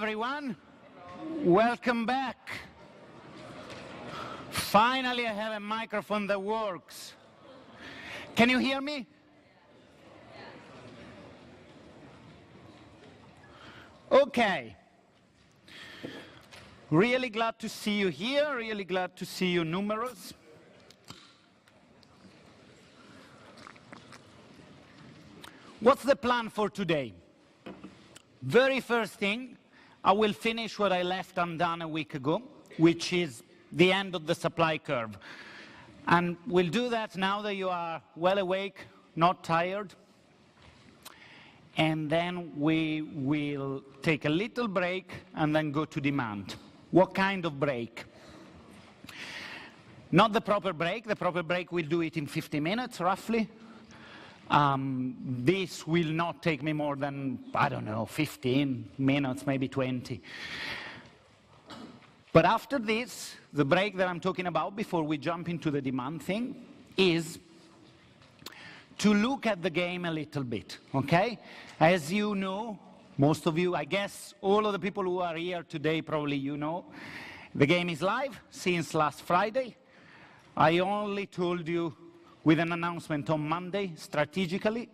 everyone. Welcome back. Finally, I have a microphone that works. Can you hear me? Okay. Really glad to see you here. Really glad to see you numerous. What's the plan for today? Very first thing, I will finish what I left undone a week ago, which is the end of the supply curve. And we'll do that now that you are well awake, not tired. And then we will take a little break and then go to demand. What kind of break? Not the proper break. The proper break, we'll do it in 50 minutes, roughly. This will not take me more than, I don't know, 15 minutes, maybe 20. But after this, the break that I'm talking about before we jump into the demand thing is to look at the game a little bit, okay? As you know, most of you, I guess all of the people who are here today, probably you know, the game is live since last Friday. I only told you with an announcement on Monday, strategically,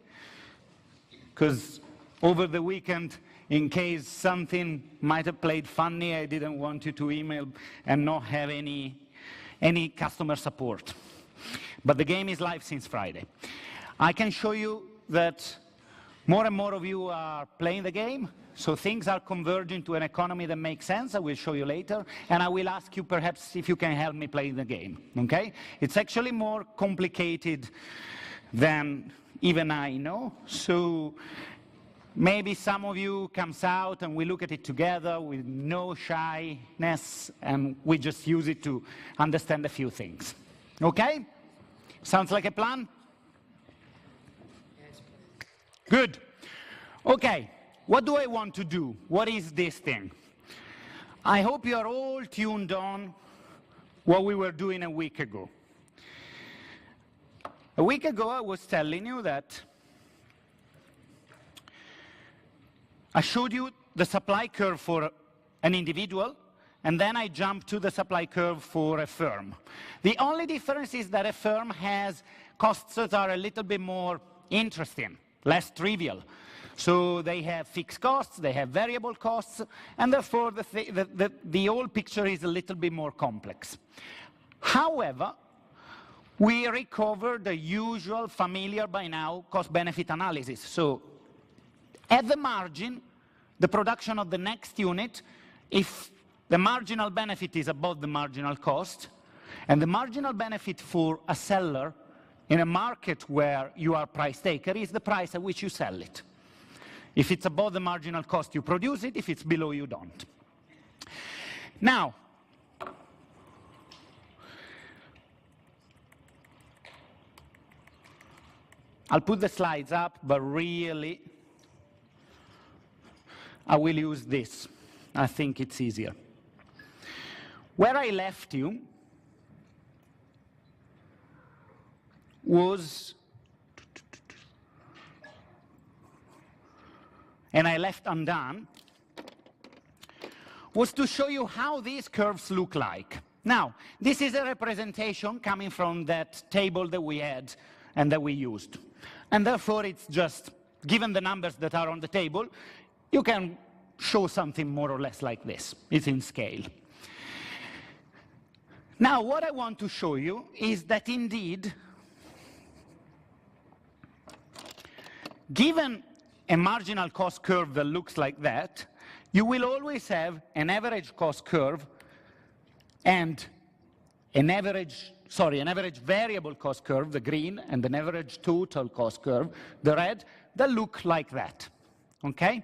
because over the weekend, in case something might have played funny, I didn't want you to email and not have any customer support. But the game is live since Friday. I can show you that more and more of you are playing the game, so things are converging to an economy that makes sense. I will show you later, and I will ask you perhaps if you can help me play the game, okay? It's actually more complicated than even I know, so maybe some of you comes out and we look at it together with no shyness, and we just use it to understand a few things, okay? Sounds like a plan? Good. Okay, what do I want to do? What is this thing? I hope you are all tuned on what we were doing a week ago. A week ago, I was telling you that I showed you the supply curve for an individual, and then I jumped to the supply curve for a firm. The only difference is that a firm has costs that are a little bit more interesting, less trivial. So they have fixed costs, they have variable costs, and therefore the whole picture is a little bit more complex. However, we recovered the usual familiar by now cost-benefit analysis. So at the margin, the production of the next unit, if the marginal benefit is above the marginal cost, and the marginal benefit for a seller in a market where you are price taker is the price at which you sell it. If it's above the marginal cost, you produce it. If it's below, you don't. Now, I'll put the slides up, but really, I will use this. I think it's easier. Where I left you was, and I left undone, was to show you how these curves look like. Now, this is a representation coming from that table that we had and that we used. And therefore, it's just, given the numbers that are on the table, you can show something more or less like this. It's in scale. Now, what I want to show you is that indeed, given a marginal cost curve that looks like that, you will always have an average cost curve and an average variable cost curve, the green, and an average total cost curve, the red, that look like that, okay?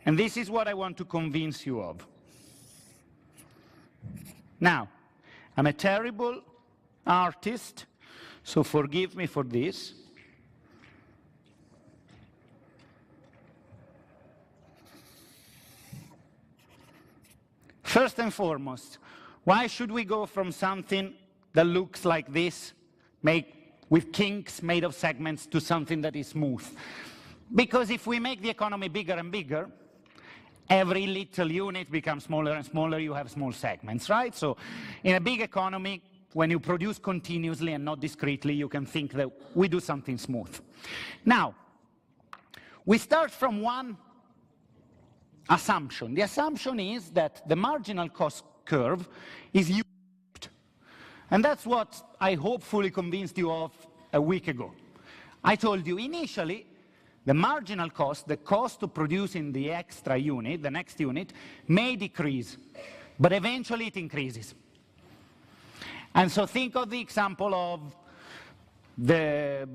And this is what I want to convince you of. Now, I'm a terrible artist, so forgive me for this. First and foremost, why should we go from something that looks like this, with kinks made of segments, to something that is smooth. Because if we make the economy bigger and bigger, every little unit becomes smaller and smaller, you have small segments, right? So in a big economy, when you produce continuously and not discretely, you can think that we do something smooth. Now, we start from one assumption. The assumption is that the marginal cost curve is U-shaped. And that's what I hopefully convinced you of a week ago. I told you initially, the marginal cost, the cost of producing the extra unit, the next unit, may decrease, but eventually it increases. And so think of the example of the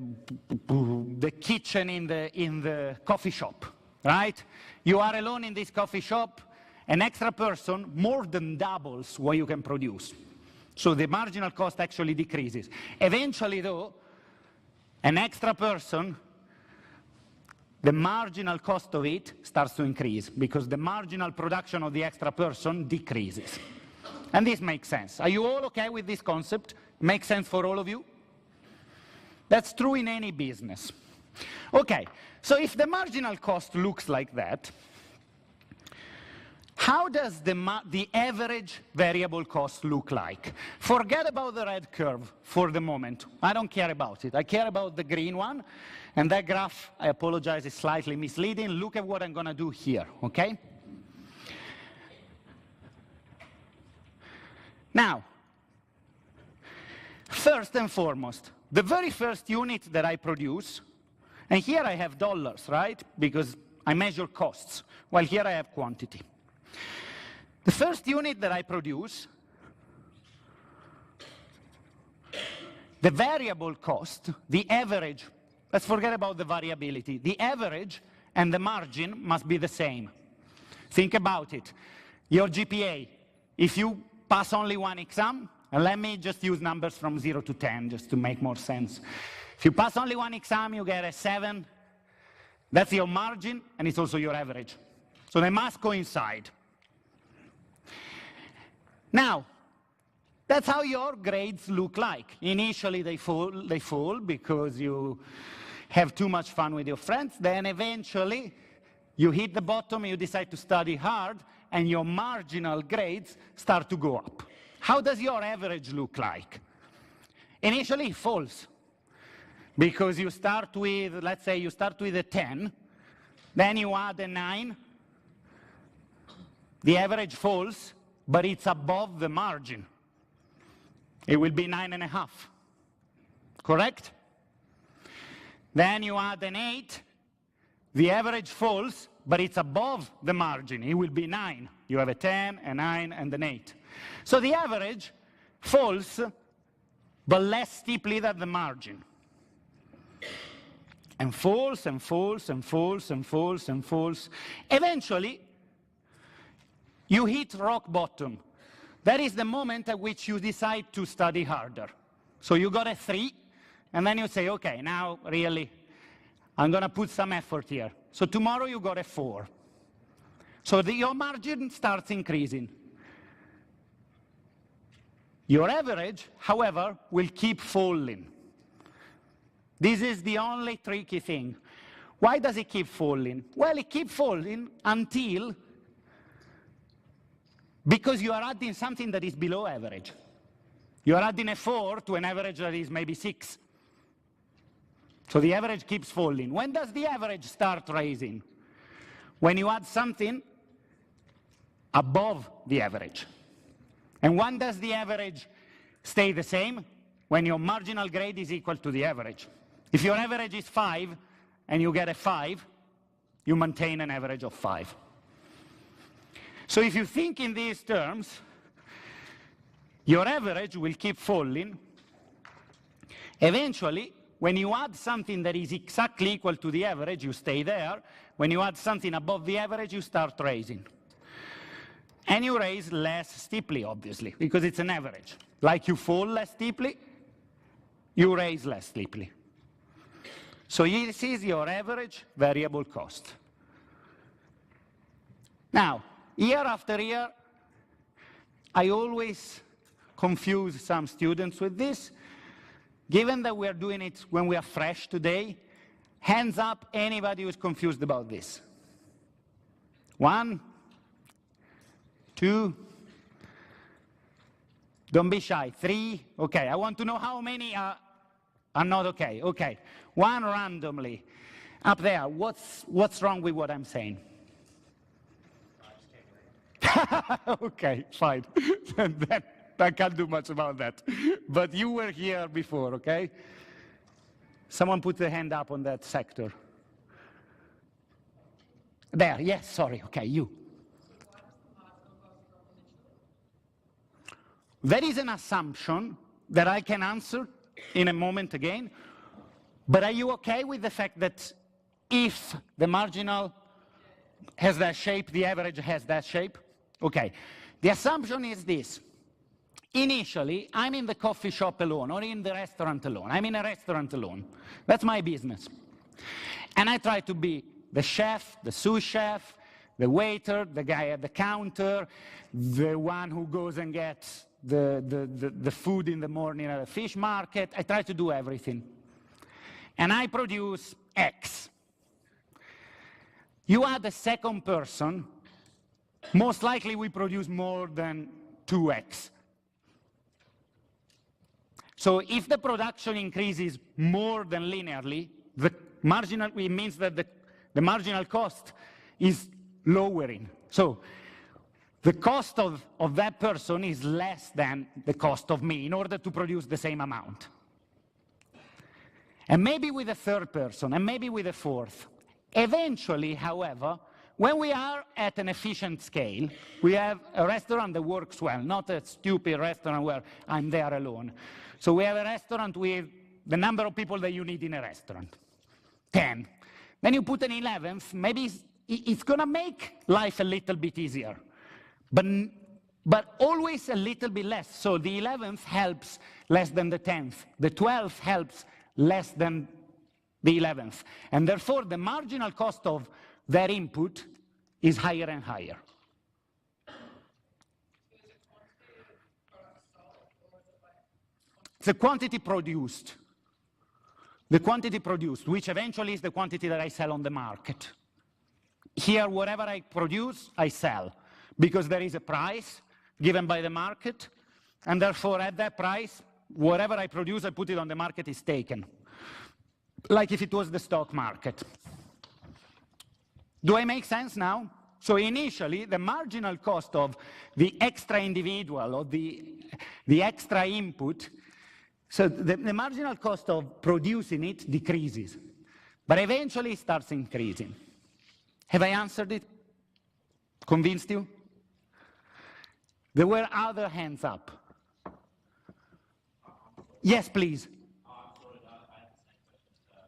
kitchen in the coffee shop, right? You are alone in this coffee shop, an extra person more than doubles what you can produce. So the marginal cost actually decreases. Eventually, though, an extra person, the marginal cost of it starts to increase because the marginal production of the extra person decreases. And this makes sense. Are you all okay with this concept? Makes sense for all of you? That's true in any business. Okay, so if the marginal cost looks like that, how does the average variable cost look like? Forget about the red curve for the moment. I don't care about it. I care about the green one. And that graph, I apologize, is slightly misleading. Look at what I'm going to do here, okay? Now, first and foremost, the very first unit that I produce, and here I have dollars, right? Because I measure costs, while here I have quantity. The first unit that I produce, the variable cost, the average, let's forget about the variability. The average and the margin must be the same. Think about it. Your GPA, if you pass only one exam, and let me just use numbers from 0 to 10 just to make more sense. If you pass only one exam, you get a 7. That's your margin, and it's also your average. So they must coincide. Now, that's how your grades look like. Initially, they fall because you have too much fun with your friends. Then eventually, you hit the bottom, you decide to study hard, and your marginal grades start to go up. How does your average look like? Initially, it falls. Because you start with, let's say you start with a 10, then you add a 9, the average falls, but it's above the margin. It will be 9.5, correct? Then you add an 8, the average falls, but it's above the margin. It will be 9. You have a 10, a 9, and an 8. So the average falls, but less steeply than the margin. And falls, and falls, and falls, and falls, and falls. Eventually, you hit rock bottom. That is the moment at which you decide to study harder. So you got a 3, and then you say, okay, now really, I'm going to put some effort here. So tomorrow you got a 4. So your margin starts increasing. Your average, however, will keep falling. This is the only tricky thing. Why does it keep falling? Well, it keeps falling until, because you are adding something that is below average. You are adding a 4 to an average that is maybe 6. So the average keeps falling. When does the average start rising? When you add something above the average. And when does the average stay the same? When your marginal grade is equal to the average. If your average is 5 and you get a 5, you maintain an average of 5. So if you think in these terms, your average will keep falling. Eventually, when you add something that is exactly equal to the average, you stay there. When you add something above the average, you start raising. And you raise less steeply, obviously, because it's an average. Like you fall less steeply, you raise less steeply. So this is your average variable cost. Now, year after year, I always confuse some students with this. Given that we are doing it when we are fresh today, hands up anybody who's confused about this. 1, 2, don't be shy, 3, okay, I want to know how many are not okay, okay. 1 randomly. Up there, what's wrong with what I'm saying? Okay, fine. I can't do much about that. But you were here before, okay? Someone put the hand up on that sector. There, yes, sorry, okay, you. That is an assumption that I can answer in a moment again, but are you okay with the fact that if the marginal has that shape, the average has that shape? Okay, the assumption is this. Initially, I'm in the coffee shop alone, or in the restaurant alone. I'm in a restaurant alone. That's my business. And I try to be the chef, the sous chef, the waiter, the guy at the counter, the one who goes and gets the food in the morning at a fish market. I try to do everything. And I produce X. You are the second person. Most likely we produce more than 2X. So if the production increases more than linearly, it means that the marginal cost is lowering. So the cost of that person is less than the cost of me in order to produce the same amount. And maybe with a third person, and maybe with a fourth. Eventually, however, when we are at an efficient scale, we have a restaurant that works well, not a stupid restaurant where I'm there alone. So we have a restaurant with the number of people that you need in a restaurant, 10. Then you put an 11th, maybe it's going to make life a little bit easier, but always a little bit less. So the 11th helps less than the 10th. The 12th helps less than the 11th. And therefore, the marginal cost of their input is higher and higher. The quantity produced. The quantity produced, which eventually is the quantity that I sell on the market. Here, whatever I produce, I sell, because there is a price given by the market, and therefore at that price, whatever I produce, I put it on the market is taken, like if it was the stock market. Do I make sense now? So initially, the marginal cost of the extra individual, or the extra input, so the marginal cost of producing it decreases, but eventually it starts increasing. Have I answered it? Convinced you? There were other hands up. Yes, please.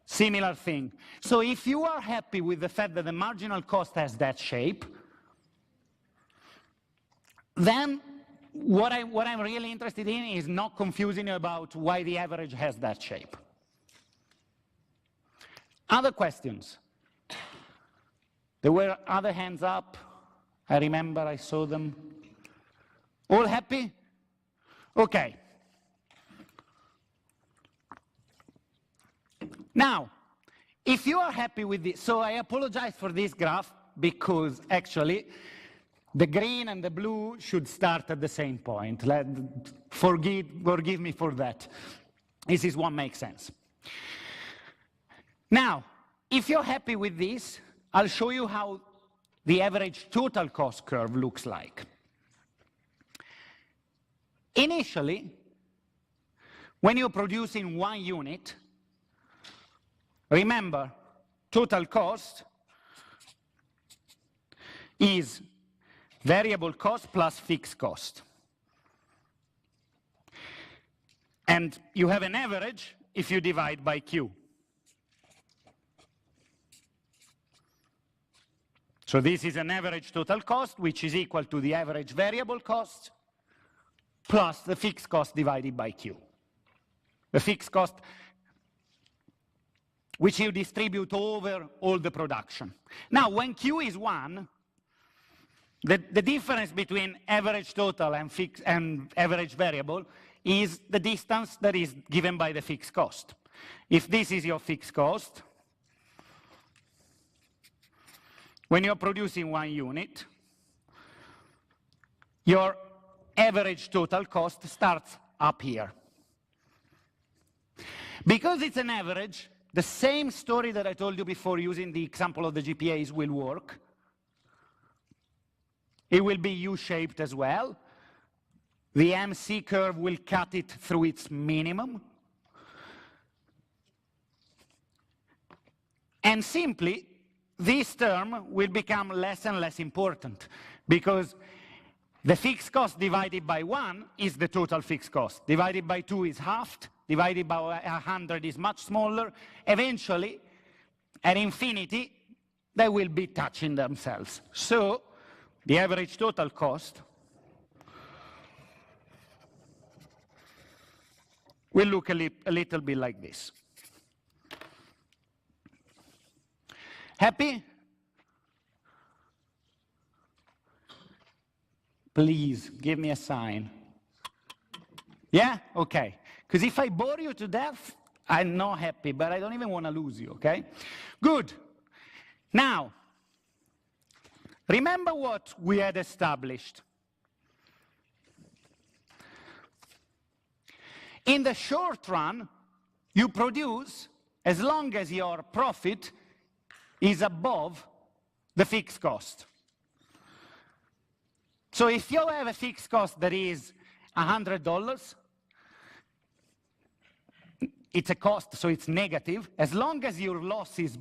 Similar thing. So if you are happy with the fact that the marginal cost has that shape, then what I'm really interested in is not confusing you about why the average has that shape. Other questions? There were other hands up. I remember I saw them. All happy? Okay. Now, if you are happy with this, so I apologize for this graph because actually the green and the blue should start at the same point. Forgive me for that. This is what makes sense. Now, if you're happy with this, I'll show you how the average total cost curve looks like. Initially, when you're producing 1 unit, remember, total cost is variable cost plus fixed cost. And you have an average if you divide by Q. So this is an average total cost, which is equal to the average variable cost plus the fixed cost divided by Q. The fixed cost which you distribute over all the production. Now, when Q is 1, The difference between average total and average variable is the distance that is given by the fixed cost. If this is your fixed cost, when you're producing 1 unit, your average total cost starts up here. Because it's an average, the same story that I told you before using the example of the GPAs will work. It will be U-shaped as well. The MC curve will cut it through its minimum. And simply, this term will become less and less important because the fixed cost divided by 1 is the total fixed cost. Divided by 2 is halved. Divided by 100 is much smaller. Eventually, at infinity, they will be touching themselves. So, the average total cost will look a little bit like this. Happy? Please, give me a sign. Yeah? Okay. Because if I bore you to death, I'm not happy, but I don't even want to lose you, okay? Good. Now, remember what we had established. In the short run, you produce as long as your profit is above the fixed cost. So if you have a fixed cost that is $100, it's a cost, so it's negative. As long as your loss is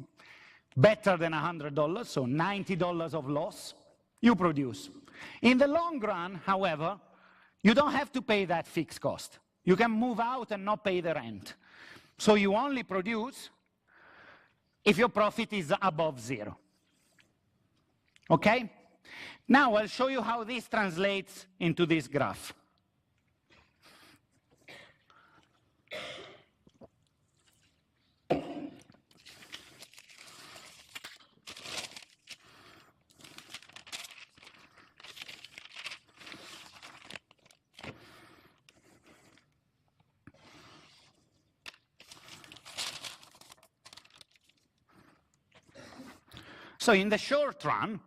better than $100, so $90 of loss, you produce. In the long run, however, you don't have to pay that fixed cost. You can move out and not pay the rent. So you only produce if your profit is above 0. Okay? Now I'll show you how this translates into this graph. So in the short run,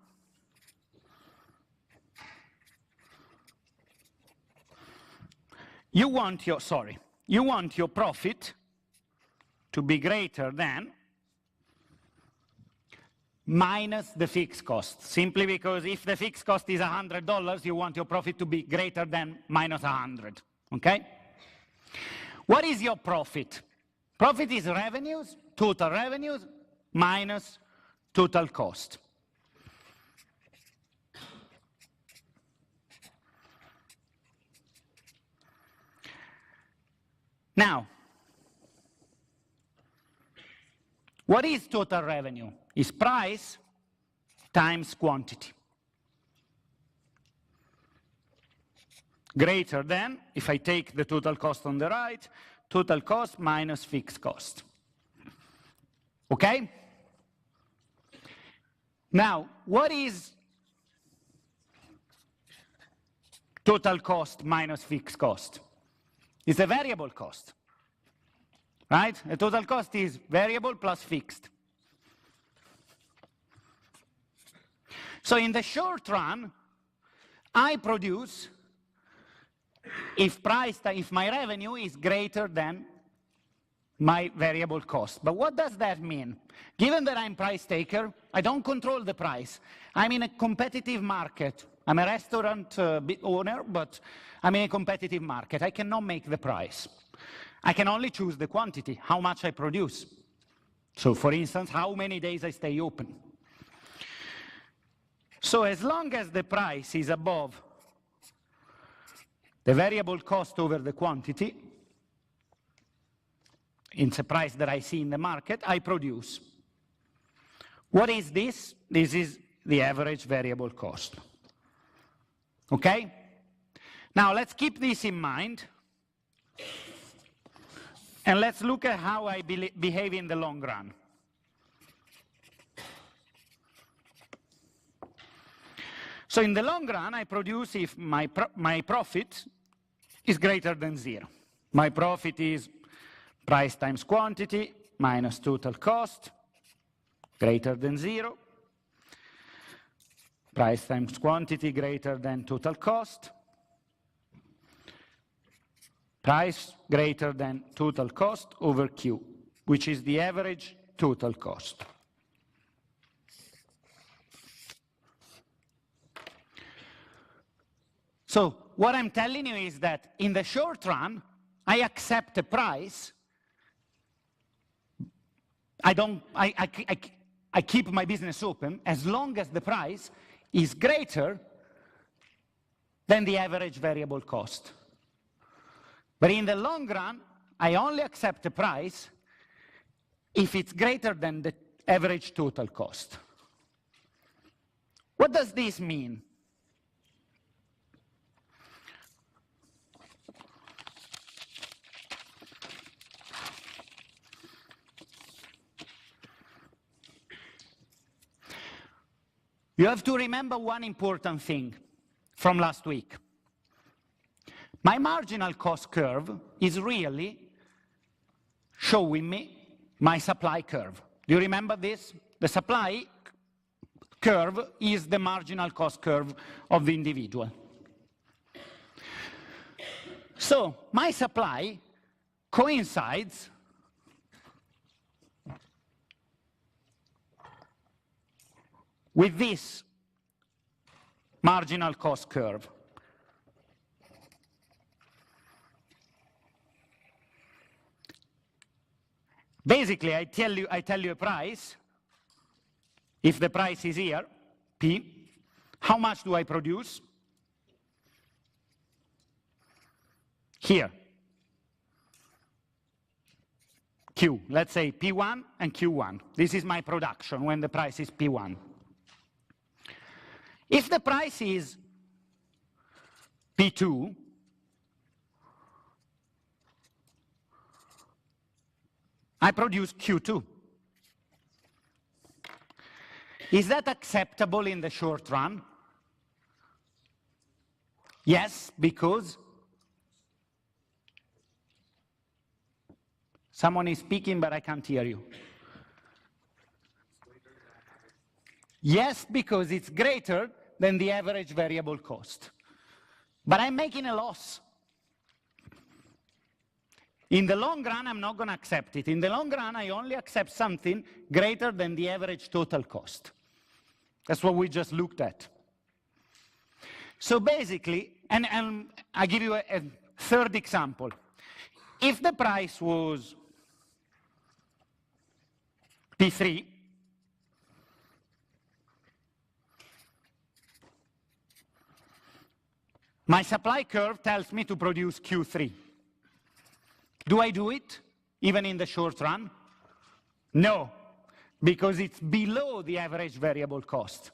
you want your profit to be greater than minus the fixed cost, simply because if the fixed cost is $100, you want your profit to be greater than minus 100, okay? What is your profit? Profit is revenues, total revenues, minus total cost. Now, what is total revenue? It's price times quantity. Greater than, if I take the total cost on the right, total cost minus fixed cost. Okay? Now, what is total cost minus fixed cost? It's a variable cost, right? The total cost is variable plus fixed. So in the short run, I produce if my revenue is greater than my variable cost. But what does that mean? Given that I'm price taker, I don't control the price. I'm in a competitive market. I'm a restaurant owner, but I'm in a competitive market. I cannot make the price. I can only choose the quantity, how much I produce. So for instance, how many days I stay open. So as long as the price is above the variable cost over the quantity, it's a price that I see in the market, I produce. What is this? This is the average variable cost. Okay? Now let's keep this in mind. And let's look at how I behave in the long run. So in the long run, I produce if my profit is greater than 0. My profit is price times quantity minus total cost, greater than 0. Price times quantity greater than total cost. Price greater than total cost over Q, which is the average total cost. So what I'm telling you is that in the short run, I accept a price. I keep my business open as long as the price is greater than the average variable cost. But in the long run, I only accept a price if it's greater than the average total cost. What does this mean? You have to remember one important thing from last week. My marginal cost curve is really showing me my supply curve. Do you remember this? The supply curve is the marginal cost curve of the individual. So my supply coincides with this marginal cost curve. Basically, I tell you a price. If the price is here, P, how much do I produce? Here. Q, let's say P1 and Q1. This is my production when the price is P1. If the price is P2, I produce Q2. Is that acceptable in the short run? Yes, because someone is speaking, but I can't hear you. Yes, because it's greater than the average variable cost. But I'm making a loss. In the long run, I'm not going to accept it. In the long run, I only accept something greater than the average total cost. That's what we just looked at. So basically, and I'll give you a third example. If the price was P3, my supply curve tells me to produce Q3. Do I do it, even in the short run? No, because it's below the average variable cost,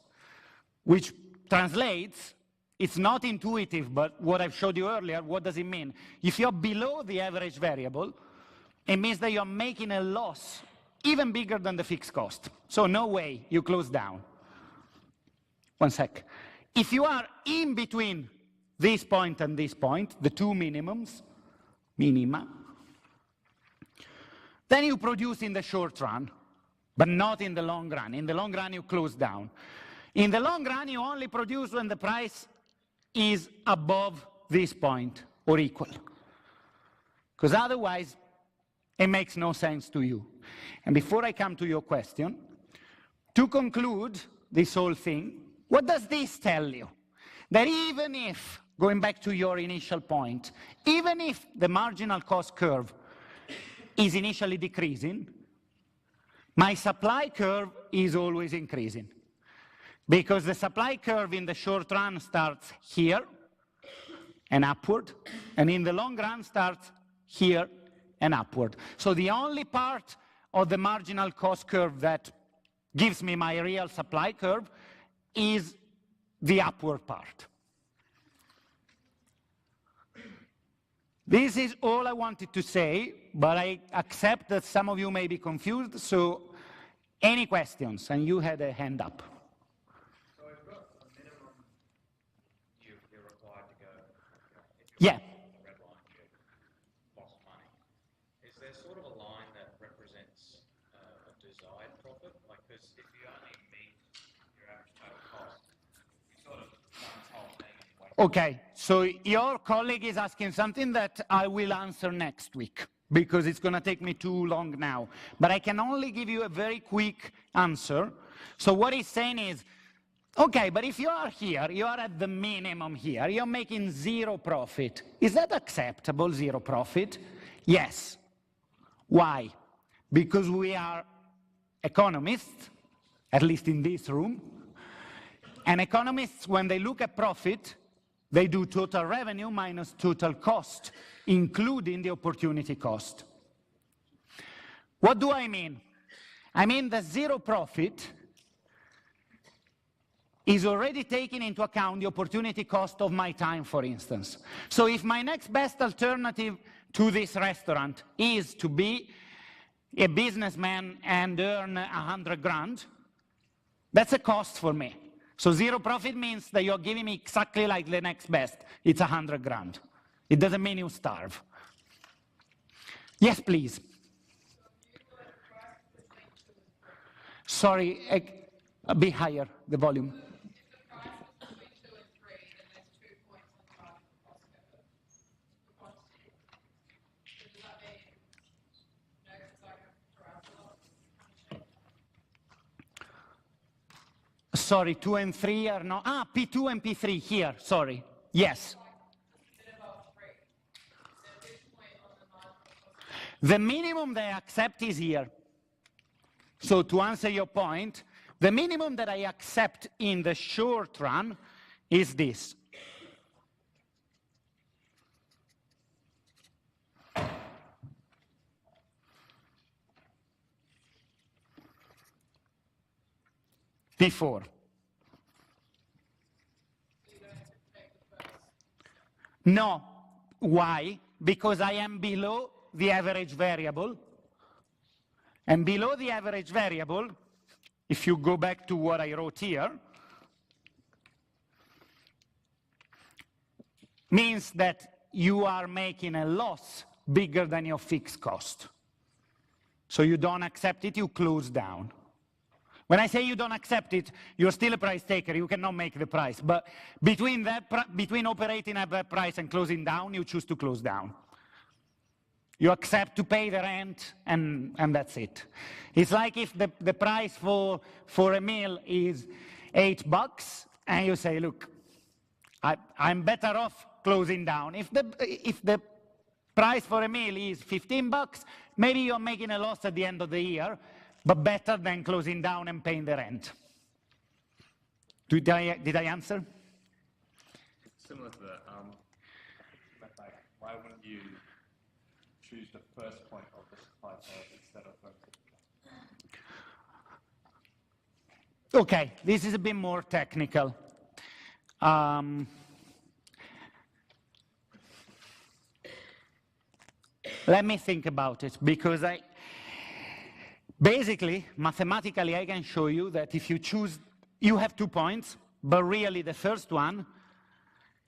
which translates, it's not intuitive, but what I've showed you earlier, what does it mean? If you're below the average variable, it means that you're making a loss even bigger than the fixed cost. So no way you close down. One sec. If you are in between this point and this point, the two minima, then you produce in the short run, but not in the long run. In the long run, you close down. In the long run, you only produce when the price is above this point or equal. Because otherwise, it makes no sense to you. And before I come to your question, to conclude this whole thing, what does this tell you? That even if, going back to your initial point, even if the marginal cost curve is initially decreasing, my supply curve is always increasing. Because the supply curve in the short run starts here and upward, and in the long run starts here and upward. So the only part of the marginal cost curve that gives me my real supply curve is the upward part. This is all I wanted to say, but I accept that some of you may be confused, so any questions? And you had a hand up. So I've got a minimum Yeah. The red line, you lost money. Is there sort of a line that represents a desired profit? Like, because if you only meet your average total cost, you sort of done this whole thing and wait. Okay, so your colleague is asking something that I will answer next week, because it's going to take me too long now. But I can only give you a very quick answer. So what he's saying is, okay, but if you are here, you are at the minimum here, you're making zero profit. Is that acceptable, zero profit? Yes. Why? Because we are economists, at least in this room, and economists, when they look at profit, they do total revenue minus total cost, including the opportunity cost. What do I mean? I mean that zero profit is already taking into account the opportunity cost of my time, for instance. So if my next best alternative to this restaurant is to be a businessman and earn 100 grand, that's a cost for me. So zero profit means that you're giving me exactly like the next best. It's 100 grand. It doesn't mean you starve. Yes, please. Sorry, a bit higher, the volume. Sorry, 2 and 3 are not... Ah, P2 and P3 here, sorry. Yes. The minimum they accept is here. So to answer your point, the minimum that I accept in the short run is this. P4. No. Why? Because I am below the average variable. And below the average variable, if you go back to what I wrote here, means that you are making a loss bigger than your fixed cost. So you don't accept it, you close down. When I say you don't accept it, you're still a price taker, you cannot make the price. But between operating at that price and closing down, you choose to close down. You accept to pay the rent, and that's it. It's like if the price for a meal is $8, and you say, look, I'm better off closing down. If the price for a meal is $15, maybe you're making a loss at the end of the year, but better than closing down and paying the rent. Did I answer? Similar to that, why wouldn't you choose the first point of the supply curve instead of the... Okay, this is a bit more technical. Let me think about it, because basically, mathematically, I can show you that if you choose, you have 2 points, but really the first one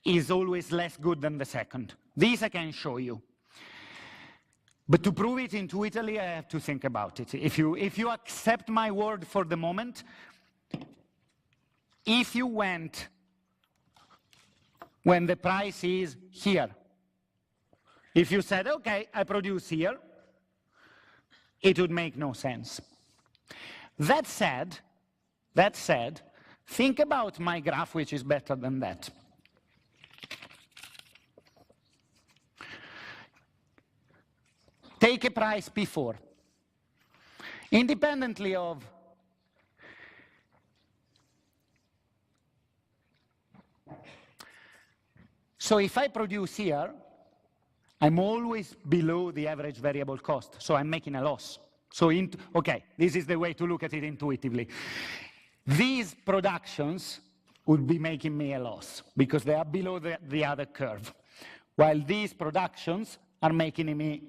is always less good than the second. This I can show you. But to prove it intuitively, I have to think about it. If you accept my word for the moment, if you went when the price is here, if you said, okay, I produce here, it would make no sense. That said, think about my graph, which is better than that. Take a price P4. Independently of so if I produce here, I'm always below the average variable cost, so I'm making a loss. So, okay, this is the way to look at it intuitively. These productions would be making me a loss, because they are below the other curve, while these productions are making me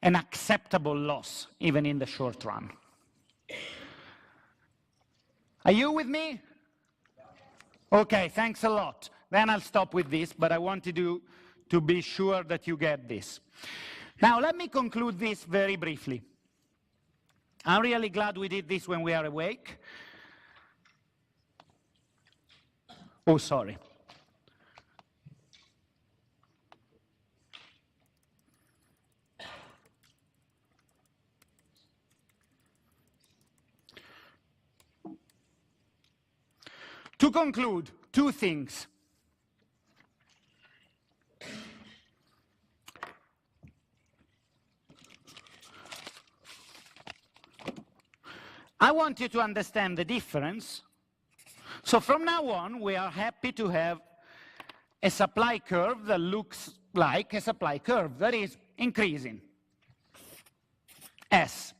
an acceptable loss, even in the short run. Are you with me? Okay, thanks a lot. Then I'll stop with this, but I wanted to to be sure that you get this. Now, let me conclude this very briefly. I'm really glad we did this when we are awake. Oh, sorry. To conclude, two things. I want you to understand the difference. So from now on, we are happy to have a supply curve that looks like a supply curve that is increasing. S.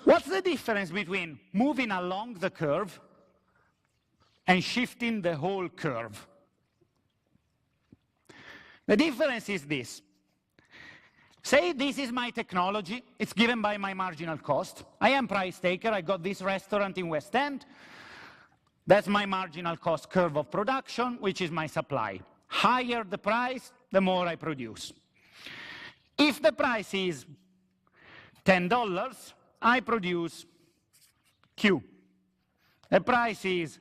What's the difference between moving along the curve and shifting the whole curve? The difference is this. Say this is my technology, it's given by my marginal cost. I am price taker, I got this restaurant in West End. That's my marginal cost curve of production, which is my supply. Higher the price, the more I produce. If the price is $10, I produce Q. The price is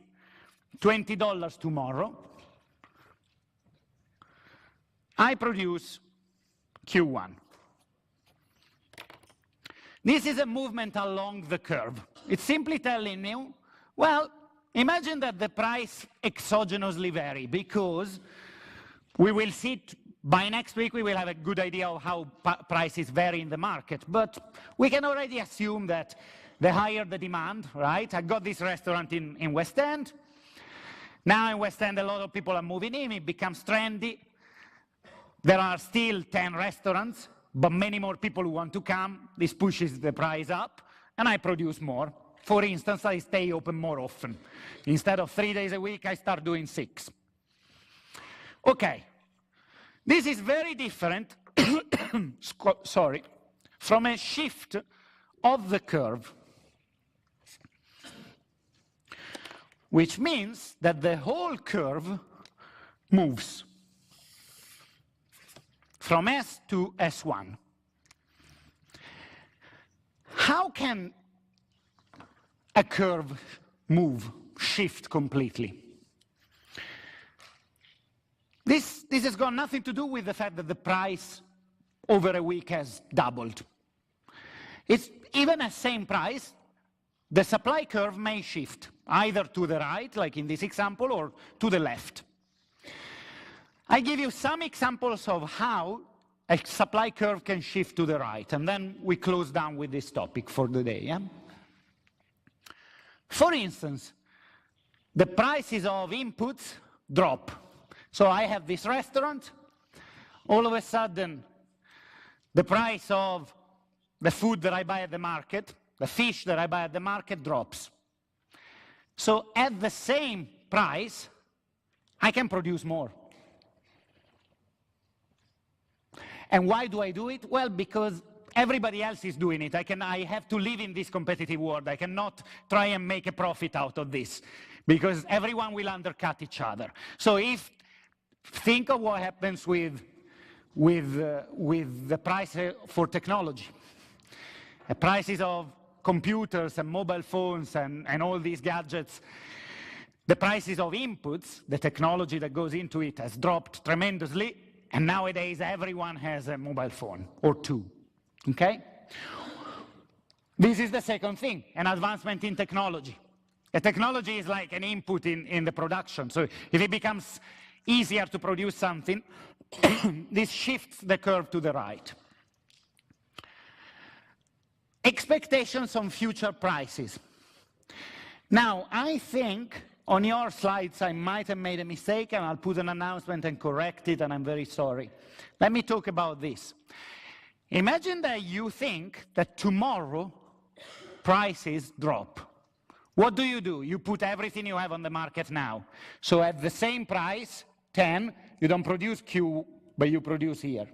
$20 tomorrow. I produce Q1. This is a movement along the curve. It's simply telling you, well, imagine that the price exogenously vary because we will see by next week we will have a good idea of how prices vary in the market. But we can already assume that the higher the demand, right? I got this restaurant in West End. Now in West End a lot of people are moving in, it becomes trendy. There are still 10 restaurants, but many more people who want to come. This pushes the price up, and I produce more. For instance, I stay open more often. Instead of 3 days a week, I start doing 6. Okay. This is very different, sorry, from a shift of the curve, which means that the whole curve moves from S to S1. How can a curve move, shift completely? This has got nothing to do with the fact that the price over a week has doubled. It's even at same price, the supply curve may shift, either to the right, like in this example, or to the left. I give you some examples of how a supply curve can shift to the right, and then we close down with this topic for the day. Yeah? For instance, the prices of inputs drop. So I have this restaurant, all of a sudden the price of the food that I buy at the market, the fish that I buy at the market drops. So at the same price, I can produce more. And why do I do it? Well, because everybody else is doing it. I have to live in this competitive world. I cannot try and make a profit out of this, because everyone will undercut each other. So think of what happens with the price for technology. The prices of computers and mobile phones and all these gadgets, the prices of inputs, the technology that goes into it has dropped tremendously, and nowadays everyone has a mobile phone or two, okay? This is the second thing, an advancement in technology. A technology is like an input in the production, so if it becomes easier to produce something, this shifts the curve to the right. Expectations on future prices. Now, I think on your slides I might have made a mistake, and I'll put an announcement and correct it, and I'm very sorry. Let me talk about this. Imagine that you think that tomorrow prices drop. What do? You put everything you have on the market now. So at the same price, 10, you don't produce Q, but you produce here.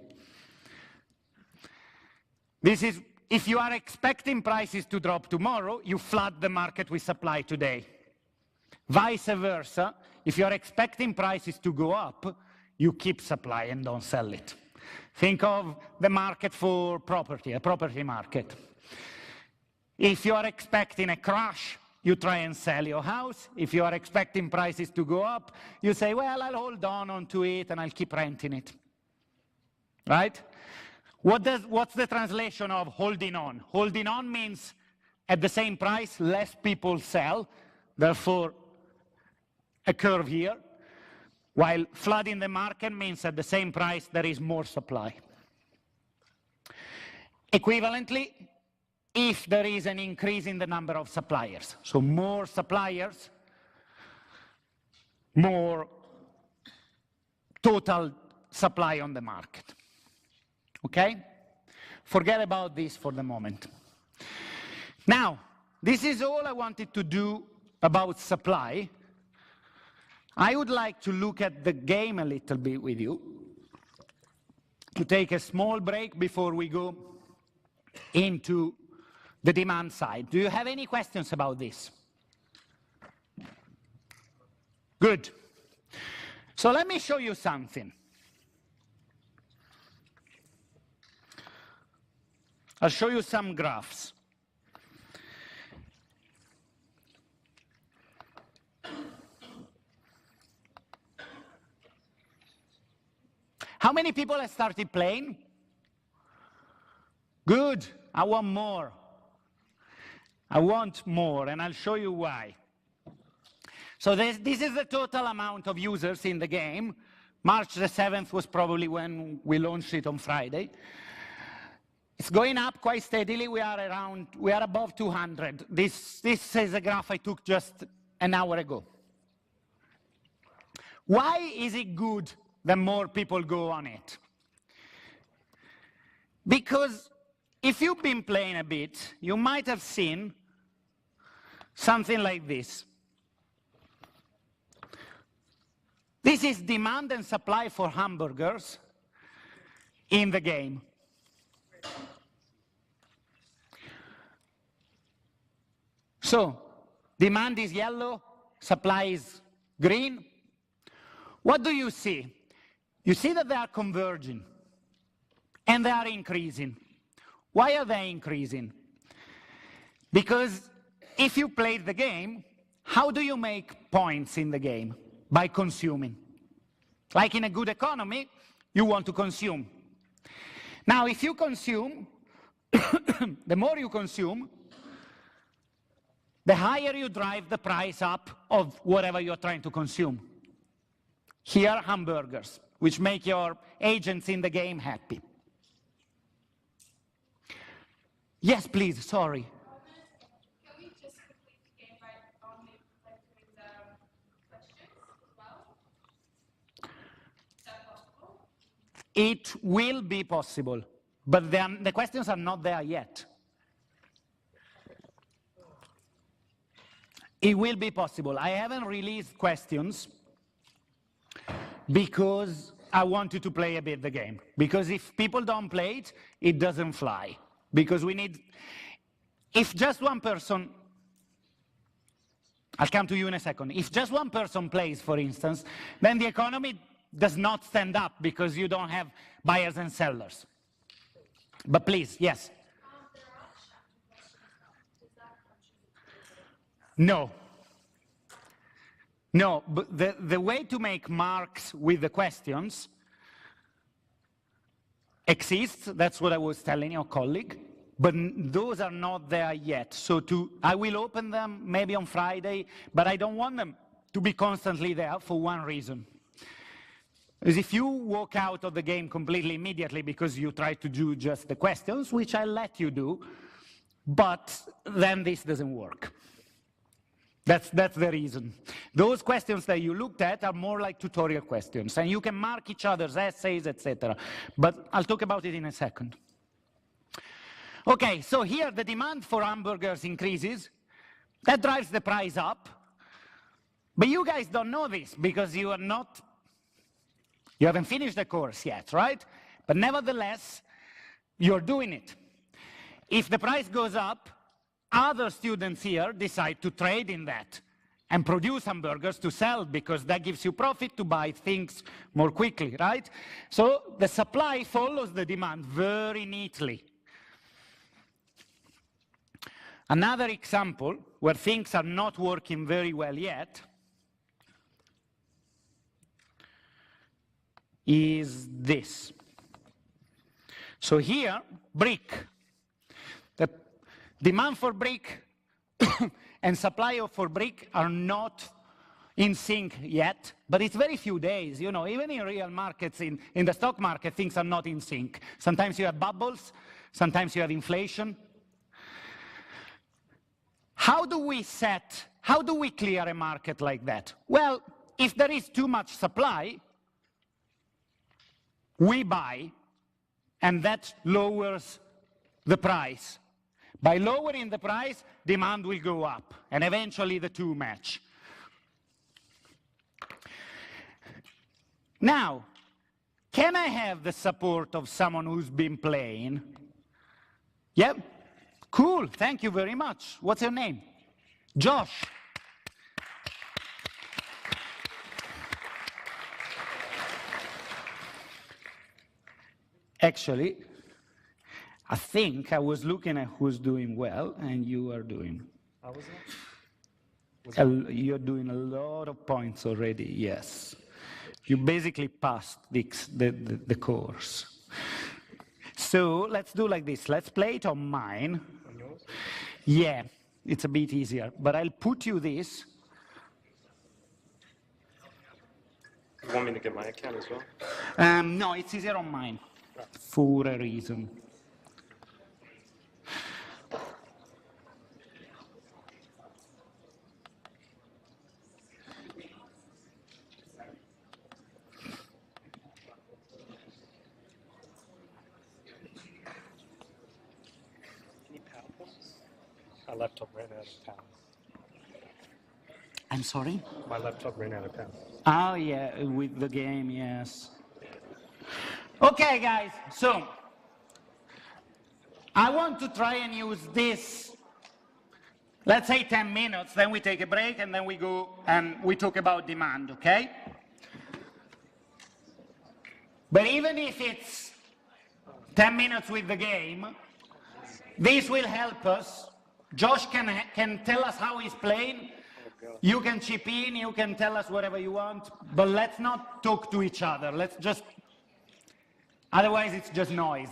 This is, if you are expecting prices to drop tomorrow, you flood the market with supply today. Vice versa, if you are expecting prices to go up, you keep supply and don't sell it. Think of the market for property, a property market. If you are expecting a crash, you try and sell your house. If you are expecting prices to go up, you say, well, I'll hold on to it and I'll keep renting it. Right? What's the translation of holding on? Holding on means at the same price, less people sell, therefore a curve here, while flooding the market means at the same price there is more supply. Equivalently, if there is an increase in the number of suppliers, so more suppliers, more total supply on the market. Okay? Forget about this for the moment. Now, this is all I wanted to do about supply. I would like to look at the game a little bit with you, to take a small break before we go into the demand side. Do you have any questions about this? Good. So let me show you something. I'll show you some graphs. How many people have started playing? Good. I want more. I want more, and I'll show you why. So this is the total amount of users in the game. March the 7th was probably when we launched it on Friday. It's going up quite steadily. We are above 200. This is a graph I took just an hour ago. Why is it good that more people go on it? Because if you've been playing a bit, you might have seen something like this. This is demand and supply for hamburgers in the game. So, demand is yellow, supply is green. What do you see? You see that they are converging, and they are increasing. Why are they increasing? Because if you played the game, how do you make points in the game? By consuming. Like in a good economy, you want to consume. Now, if you consume, the more you consume, the higher you drive the price up of whatever you're trying to consume. Here, hamburgers, which make your agents in the game happy. Yes, please, sorry. Can we just complete the game by only doing the questions as well? Is that possible? It will be possible, but the questions are not there yet. It will be possible. I haven't released questions because I want you to play a bit the game. Because if people don't play it, it doesn't fly. Because we need, if just one person, I'll come to you in a second. If just one person plays, for instance, then the economy does not stand up because you don't have buyers and sellers. But please, yes? There are chat questions. Does that contribute? No. No, but the way to make marks with the questions exists. That's what I was telling your colleague. But those are not there yet. So I will open them maybe on Friday, but I don't want them to be constantly there for one reason. Because if you walk out of the game completely immediately because you try to do just the questions, which I'll let you do, but then this doesn't work. That's the reason. Those questions that you looked at are more like tutorial questions, and you can mark each other's essays, etc. But I'll talk about it in a second. Okay, so here the demand for hamburgers increases. That drives the price up. But you guys don't know this because you haven't finished the course yet, right? But nevertheless, you're doing it. If the price goes up, other students here decide to trade in that. and produce hamburgers to sell because that gives you profit to buy things more quickly, right? So the supply follows the demand very neatly. Another example where things are not working very well yet is this. So here, brick. The demand for brick and supply for brick are not in sync yet, but it's very few days. You know, even in real markets, in the stock market, things are not in sync. Sometimes you have bubbles, sometimes you have inflation. How do we clear a market like that? Well, if there is too much supply, we buy, and that lowers the price. By lowering the price, demand will go up, and eventually the two match. Now, can I have the support of someone who's been playing? Yep. Cool, thank you very much. What's your name? Josh. Actually, I think I was looking at who's doing well, and you are doing. How was that? You're doing a lot of points already, yes. You basically passed the course. So let's do like this. Let's play it on mine. On yours? Yeah, it's a bit easier. But I'll put you this. You want me to get my account as well? No, it's easier on mine. For a reason. My laptop ran out of power. I'm sorry? My laptop ran out of power. Oh, yeah, with the game, yes. Okay, guys, so I want to try and use this, let's say 10 minutes, then we take a break, and then we go and we talk about demand, okay? But even if it's 10 minutes with the game, this will help us. Josh can tell us how he's playing. You can chip in, you can tell us whatever you want, but let's not talk to each other. Let's just, otherwise it's just noise.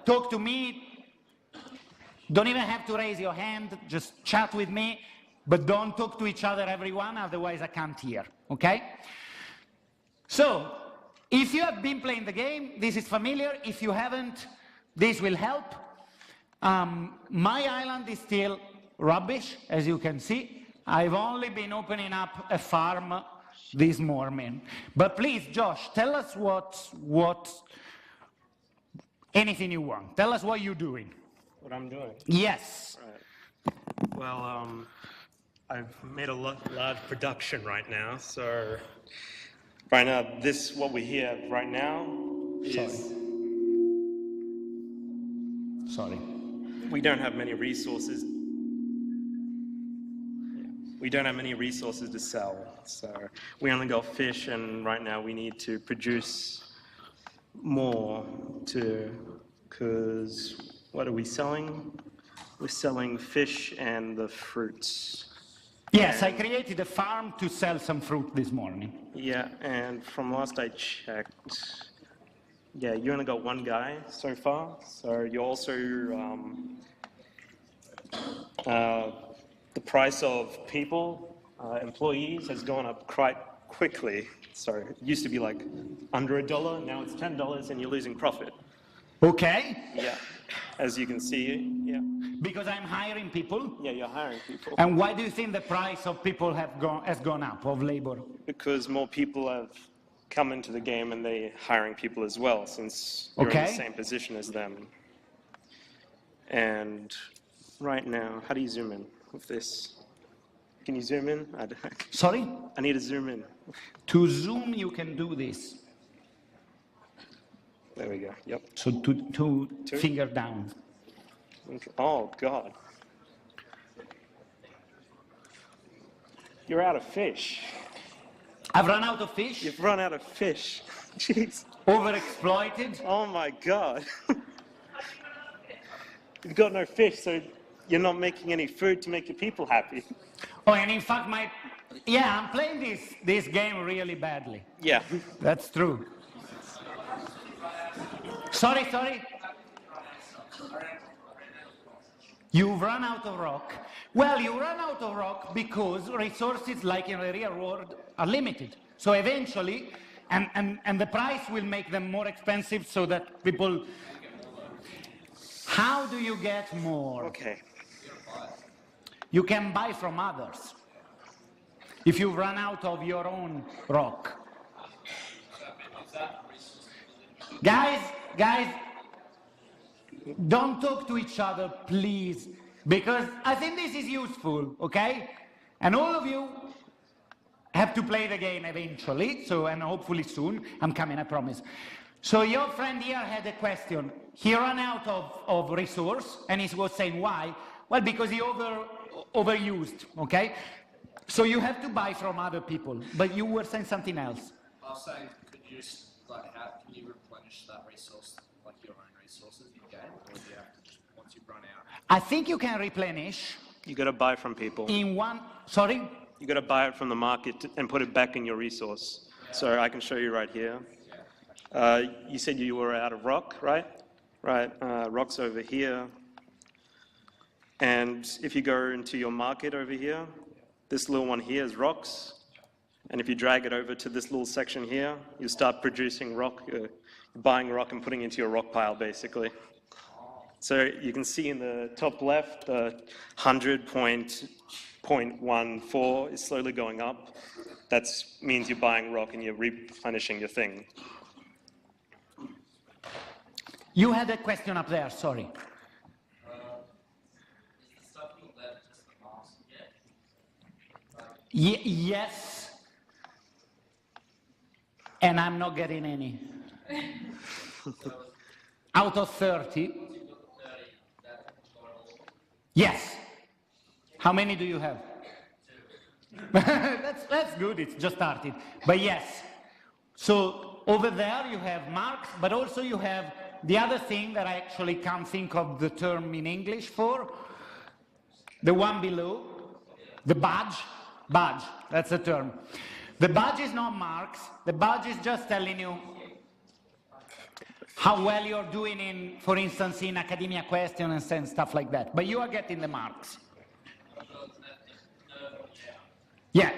Talk to me. Don't even have to raise your hand, just chat with me, but don't talk to each other, everyone, otherwise I can't hear, okay? So, if you have been playing the game, this is familiar. If you haven't, this will help. My island is still rubbish, as you can see. I've only been opening up a farm this morning. But please, Josh, tell us anything you want. Tell us what you're doing. What I'm doing? Yes. Right. Well, I've made a large production right now, so right now, what we hear right now is... Sorry. We don't have many resources. We don't have many resources to sell, so we only got fish, and right now we need to produce more because what are we selling? We're selling fish and the fruits. Yes, I created a farm to sell some fruit this morning. Yeah, and from last I checked, yeah, you only got one guy so far, so you also, the price of people, employees, has gone up quite quickly. So it used to be like under $1, now it's $10 and you're losing profit. Okay. Yeah, as you can see, yeah. Because I'm hiring people? Yeah, you're hiring people. And why do you think the price of people has gone up, of labor? Because more people have come into the game and they're hiring people as well, since you're in the same position as them. And right now, how do you zoom in with this? Can you zoom in? Sorry? I need to zoom in. To zoom, you can do this. There we go, yep. So two finger down. Okay. Oh, God. You're out of fish. I've run out of fish, You've run out of fish. Jeez. overexploited. Oh my God. You've got no fish, so you're not making any food to make your people happy. Oh, and in fact, yeah, I'm playing this game really badly. Yeah. That's true. Sorry. You've run out of rock. Well, you run out of rock because resources, like in the real world, are limited. So eventually, and the price will make them more expensive so that people... How do you get more? Okay. You can buy from others. If you run out of your own rock. Guys, don't talk to each other, please, because I think this is useful, okay? And all of you have to play the game eventually, and hopefully soon. I'm coming, I promise. So your friend here had a question. He ran out of resource, and he was saying why? Well, because he overused, okay? So you have to buy from other people, but you were saying something else. I was saying, could you just, like, how can you replenish that resource, like your own resources in game, or do you have to just, once you run out? I think you can replenish You got to buy from people. in one, sorry? You got to buy it from the market and put it back in your resource. So I can show you right here. You said you were out of rock, right? Right, rock's over here. And if you go into your market over here, this little one here is rocks. And if you drag it over to this little section here, you start producing rock, buying rock and putting into your rock pile, basically. So you can see in the top left, 100.14 is slowly going up. That means you're buying rock and you're replenishing your thing. You had a question up there, sorry. Is the stuff you left just the marks yet? Yes. And I'm not getting any. Out of 30. Yes. How many do you have? that's good, it's just started. But yes. So over there you have marks, but also you have the other thing that I actually can't think of the term in English for. The one below. The badge. Badge, that's the term. The badge is not marks. The badge is just telling you how well you're doing in, for instance, in academia questions and stuff like that. But you are getting the marks. Yeah.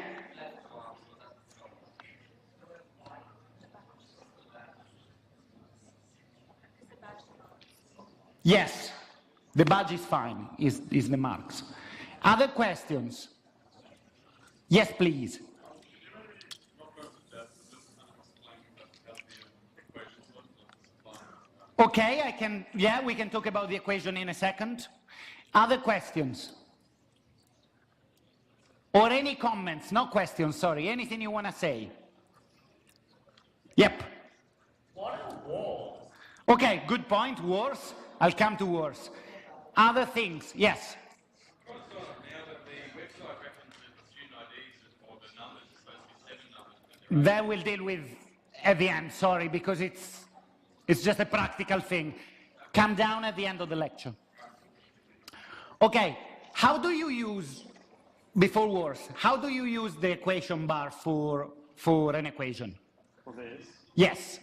Yes, the badge is fine, is the marks. Other questions? Yes, please. Okay, we can talk about the equation in a second. Other questions? Or any comments, no questions, sorry, anything you want to say? Yep. What are wars? Okay, good point, wars. I'll come to wars. Other things, yes? Now that the website references student IDs or the numbers are supposed to be 7 numbers. That we'll deal with at the end, sorry, because it's just a practical thing. Come down at the end of the lecture. Okay, how do you use, before wars, how do you use the equation bar for an equation? For this? Yes.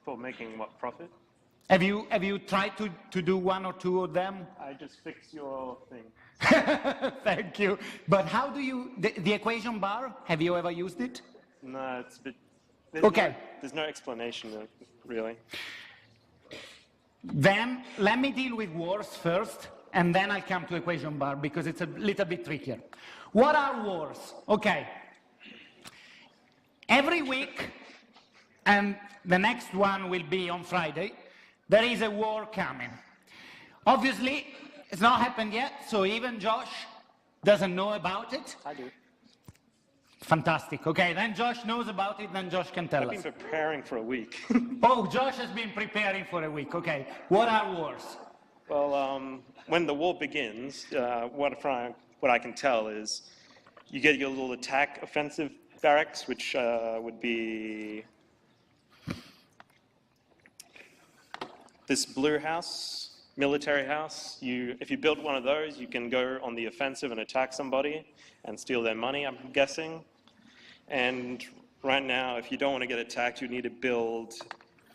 For making what, profit? Have you tried to do one or two of them? I just fixed your thing. Thank you. But how do you, the equation bar, have you ever used it? No, it's a bit... Okay. There's no explanation, really. Then let me deal with wars first, and then I'll come to equation bar because it's a little bit trickier. What are wars? Okay. Every week, and the next one will be on Friday, there is a war coming. Obviously, it's not happened yet, so even Josh doesn't know about it. I do. Fantastic. Okay, then Josh knows about it, then Josh can tell I've us. been preparing for a week. Oh, Josh has been preparing for a week. Okay, what are wars? Well, when the war begins, what I can tell is you get your little attack offensive barracks, which would be this blue house, military house. If you build one of those, you can go on the offensive and attack somebody and steal their money, I'm guessing. And right now, if you don't want to get attacked, you need to build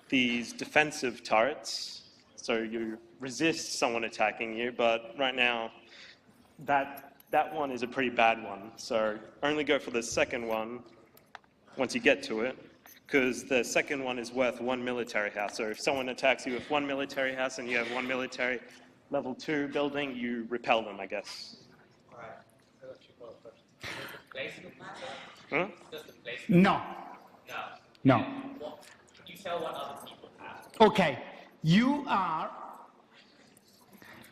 these defensive turrets. So you resist someone attacking you, but right now, that one is a pretty bad one. So only go for the second one once you get to it, because the second one is worth 1 military house. So if someone attacks you with 1 military house and you have 1 military level 2 building, you repel them, I guess. Alright, so that's your first question. Does the placement matter? Hmm? Does the placement No. No. No. What, can you tell what other people have? Okay, you are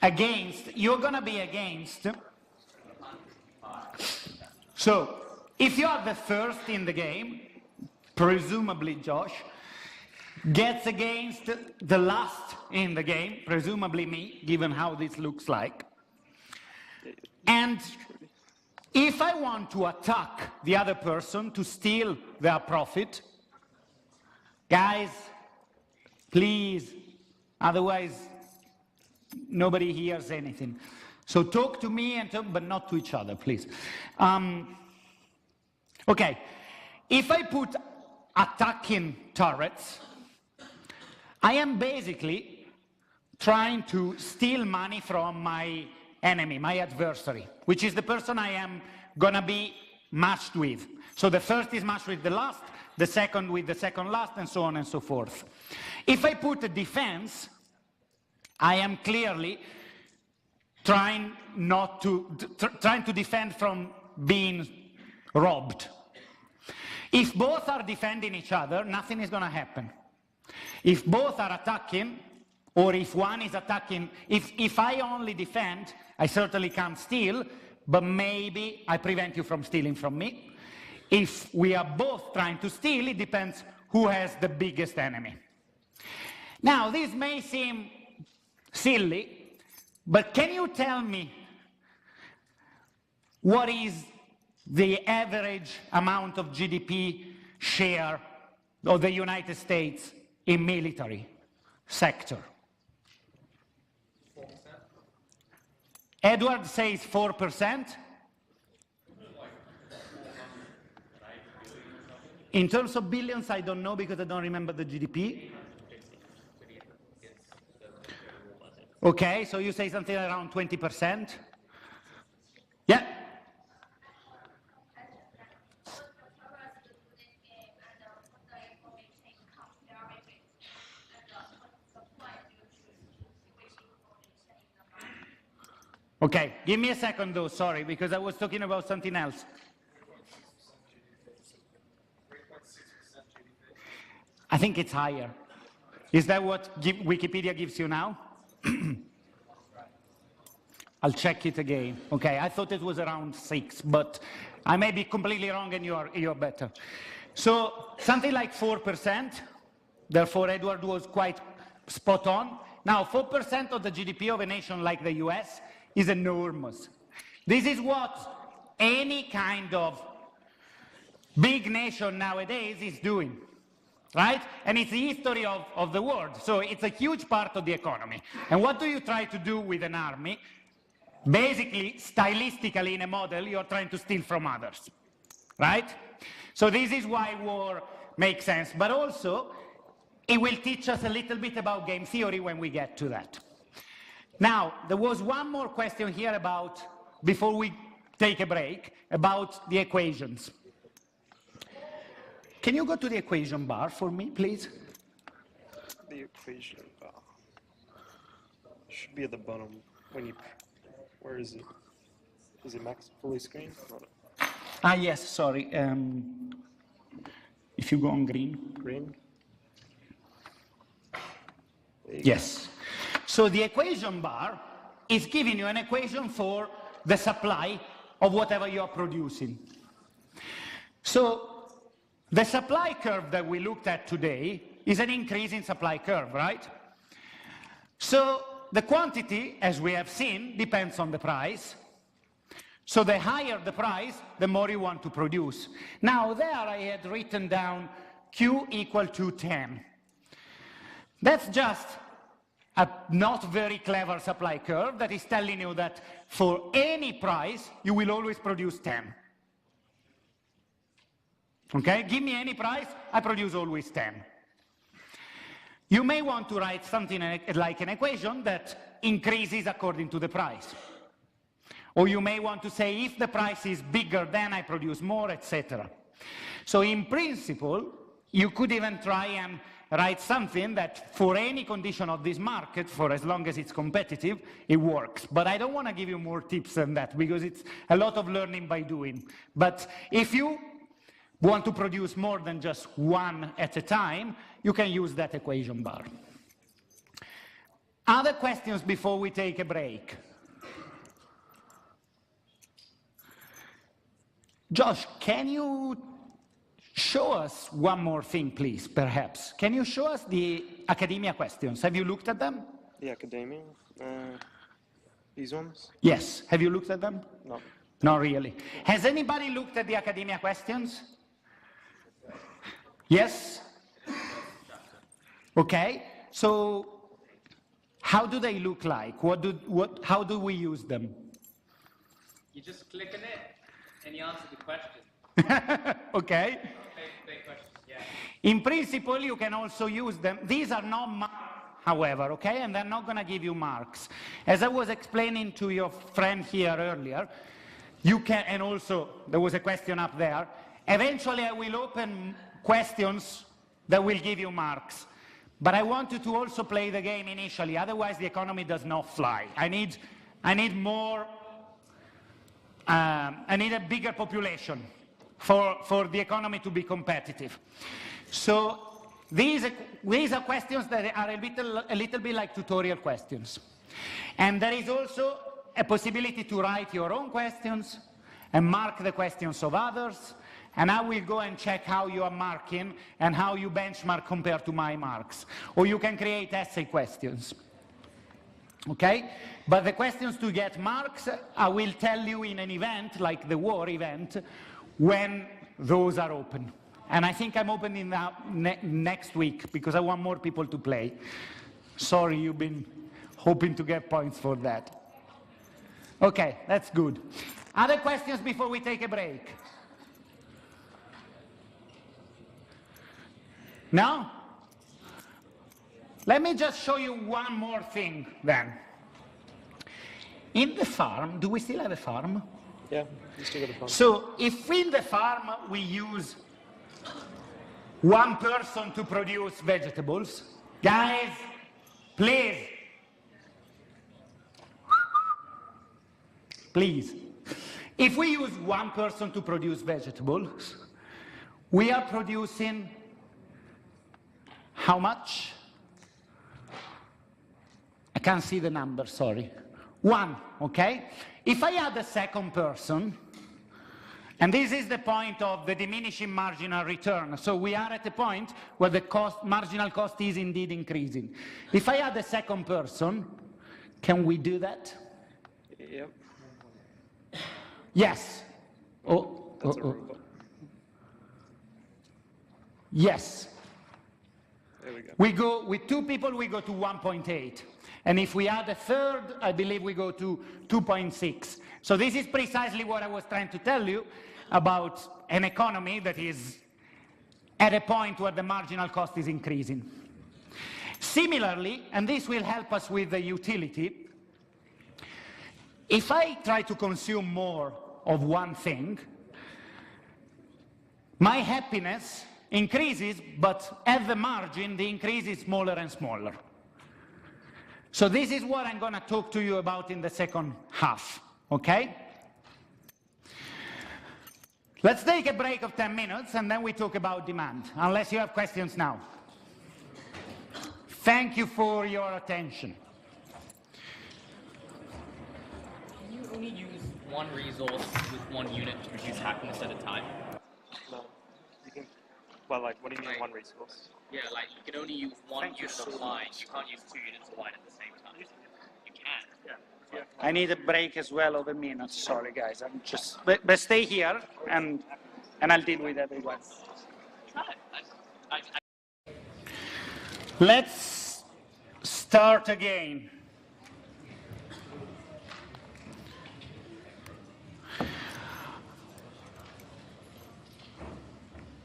against, you're going to be against. So, if you are the first in the game, presumably Josh, gets against the last in the game, presumably me, given how this looks like. And if I want to attack the other person to steal their profit, guys, please, otherwise nobody hears anything. So talk to me, but not to each other, please. Okay, if I put attacking turrets, I am basically trying to steal money from my enemy, my adversary, which is the person I am going to be matched with. So the first is matched with the last, the second with the second last, and so on and so forth. If I put a defense, I am clearly trying to defend from being robbed. If both are defending each other, nothing is going to happen. If both are attacking, or if one is attacking, if I only defend, I certainly can't steal, but maybe I prevent you from stealing from me. If we are both trying to steal, it depends who has the biggest enemy. Now, this may seem silly, but can you tell me what is the average amount of GDP share of the United States in military sector? 4%? Edward says 4%. In terms of billions, I don't know because I don't remember the GDP. Okay, so you say something around 20%? Yeah. Okay, give me a second though, sorry, because I was talking about something else. I think it's higher. Is that what Wikipedia gives you now? I'll check it again. Okay, I thought it was around 6, but I may be completely wrong and you're better. So something like 4%, therefore Edward was quite spot on. Now 4% of the GDP of a nation like the US is enormous. This is what any kind of big nation nowadays is doing, right? And it's the history of the world, so it's a huge part of the economy. And what do you try to do with an army? Basically, stylistically in a model, you're trying to steal from others, right? So this is why war makes sense, but also it will teach us a little bit about game theory when we get to that. Now, there was one more question here about, before we take a break, about the equations. Can you go to the equation bar for me, please? The equation bar should be at the bottom when you. Where is it? Is it max fully screened? Ah, yes, sorry. If you go on green. Green? Yes. So the equation bar is giving you an equation for the supply of whatever you are producing. So the supply curve that we looked at today is an increase in supply curve, right? So the quantity, as we have seen, depends on the price. So the higher the price, the more you want to produce. Now there I had written down Q equal to 10. That's just a not very clever supply curve that is telling you that for any price, you will always produce 10. Okay, give me any price, I produce always 10. You may want to write something like an equation that increases according to the price. Or you may want to say if the price is bigger, then I produce more, etc. So in principle, you could even try and write something that for any condition of this market, for as long as it's competitive, it works. But I don't want to give you more tips than that because it's a lot of learning by doing. But if you want to produce more than just one at a time, you can use that equation bar. Other questions before we take a break? Josh, can you show us one more thing, please, perhaps? Can you show us the academia questions? Have you looked at them? The academia? These ones? Yes. Have you looked at them? No. Not really. Has anybody looked at the academia questions? Yes? Okay. So how do they look like? How do we use them? You just click on it and you answer the question. Okay. Big question, yeah. In principle, you can also use them. These are not marks, however, okay? And they're not going to give you marks. As I was explaining to your friend here earlier, you can, and also there was a question up there, eventually I will open questions that will give you marks. But I want you to also play the game initially, otherwise the economy does not fly. I need more, I need a bigger population for the economy to be competitive. So these are questions that are a little bit like tutorial questions. And there is also a possibility to write your own questions and mark the questions of others. And I will go and check how you are marking and how you benchmark compared to my marks. Or you can create essay questions. Okay? But the questions to get marks, I will tell you in an event, like the war event, when those are open. And I think I'm opening that next week because I want more people to play. Sorry, you've been hoping to get points for that. Okay, that's good. Other questions before we take a break? No? Let me just show you one more thing then. In the farm, do we still have a farm? Yeah, we still got a farm. So if in the farm we use one person to produce vegetables, guys, please, please, if we use one person to produce vegetables, we are producing how much? I can't see the number, sorry. 1, okay? If I add a second person, and this is the point of the diminishing marginal return, so we are at a point where the marginal cost is indeed increasing. If I add a second person, can we do that? Yep. Yes. That's a robot. Yes. There we go. We go, with 2 people, we go to 1.8. And if we add a third, I believe we go to 2.6. So this is precisely what I was trying to tell you about an economy that is at a point where the marginal cost is increasing. Similarly, and this will help us with the utility, if I try to consume more of one thing, my happiness increases, but at the margin, the increase is smaller and smaller. So this is what I'm going to talk to you about in the second half, okay? Let's take a break of 10 minutes, and then we talk about demand, unless you have questions now. Thank you for your attention. Can you only use one resource with one unit to produce happiness at a time? No. You can, well, like, what do you mean one resource? Yeah, like you can only use one useful line. You can't use 2 units of line at the same time. You can. Yeah. I need a break as well of a minute. Sorry, guys. I'm just, but stay here and I'll deal with everyone. Let's start again.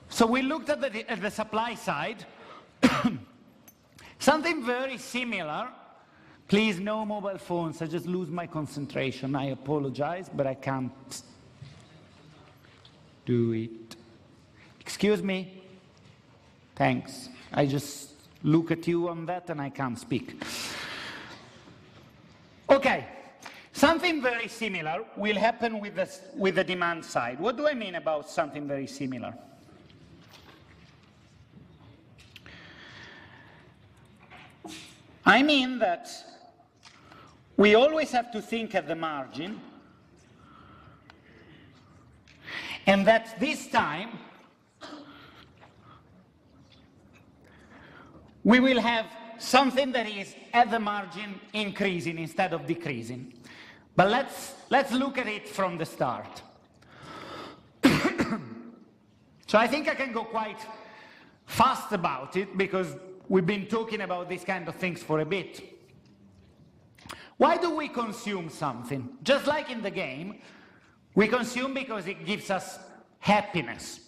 So we looked at the supply side. Something very similar. Please, no mobile phones. I just lose my concentration. I apologize, but I can't do it. Excuse me. Thanks. I just look at you on that and I can't speak. Okay. Something very similar will happen with the demand side. What do I mean about something very similar? I mean that we always have to think at the margin, and that this time we will have something that is at the margin increasing instead of decreasing. But let's look at it from the start. So I think I can go quite fast about it because we've been talking about these kind of things for a bit. Why do we consume something? Just like in the game, we consume because it gives us happiness,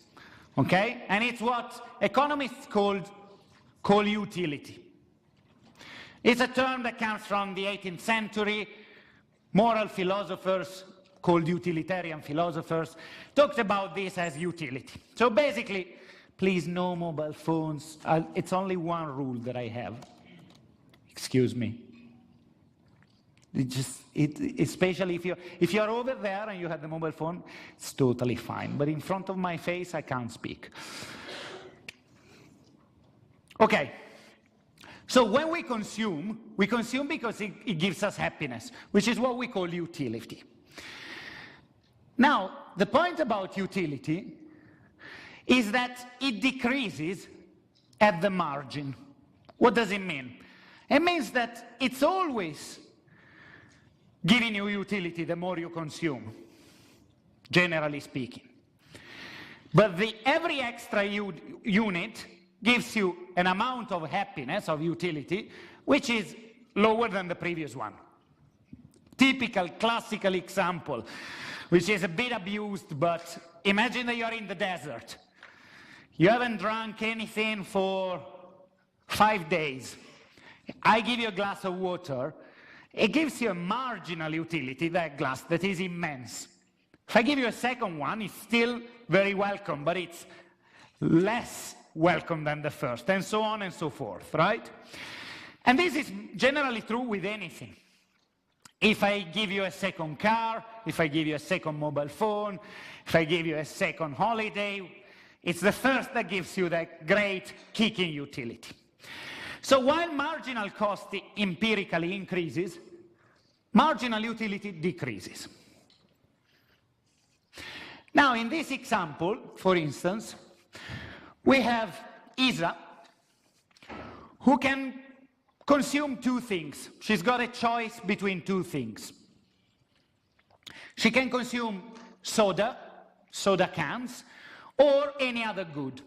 okay? And it's what economists call utility. It's a term that comes from the 18th century. Moral philosophers, called utilitarian philosophers, talked about this as utility. So basically, please, no mobile phones. It's only one rule that I have. Excuse me. Especially if you're over there and you have the mobile phone, it's totally fine. But in front of my face, I can't speak. Okay. So when we consume because it gives us happiness, which is what we call utility. Now, the point about utility is that it decreases at the margin. What does it mean? It means that it's always giving you utility the more you consume, generally speaking. But every extra unit gives you an amount of happiness, of utility, which is lower than the previous one. Typical, classical example, which is a bit abused, but imagine that you're in the desert. You haven't drunk anything for 5 days. I give you a glass of water. It gives you a marginal utility, that glass, that is immense. If I give you a second one, it's still very welcome, but it's less welcome than the first, and so on and so forth, right? And this is generally true with anything. If I give you a second car, if I give you a second mobile phone, if I give you a second holiday, it's the first that gives you that great kicking utility. So while marginal cost empirically increases, marginal utility decreases. Now, in this example, for instance, we have Isa, who can consume two things. She's got a choice between two things. She can consume soda cans, or any other good.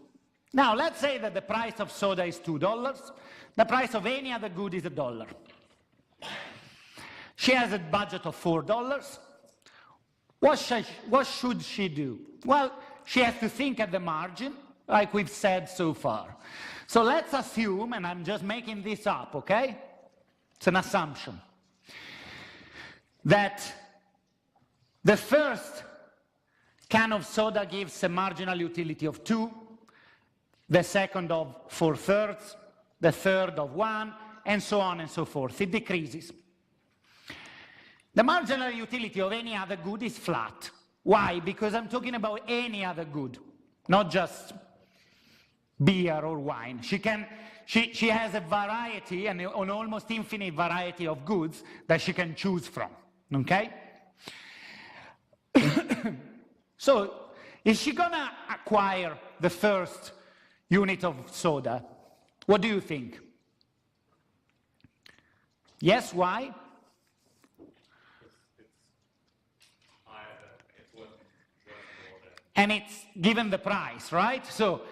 Now, let's say that the price of soda is $2. The price of any other good is $1. She has a budget of $4. What should she do? Well, she has to think at the margin, like we've said so far. So let's assume, and I'm just making this up, okay? It's an assumption, that the first can of soda gives a marginal utility of 2, the second of 4/3, the third of 1, and so on and so forth. It decreases. The marginal utility of any other good is flat. Why? Because I'm talking about any other good, not just beer or wine. She has a variety, an almost infinite variety of goods that she can choose from, okay? So, is she gonna acquire the first unit of soda? What do you think? Yes, why? and it's given the price, right? So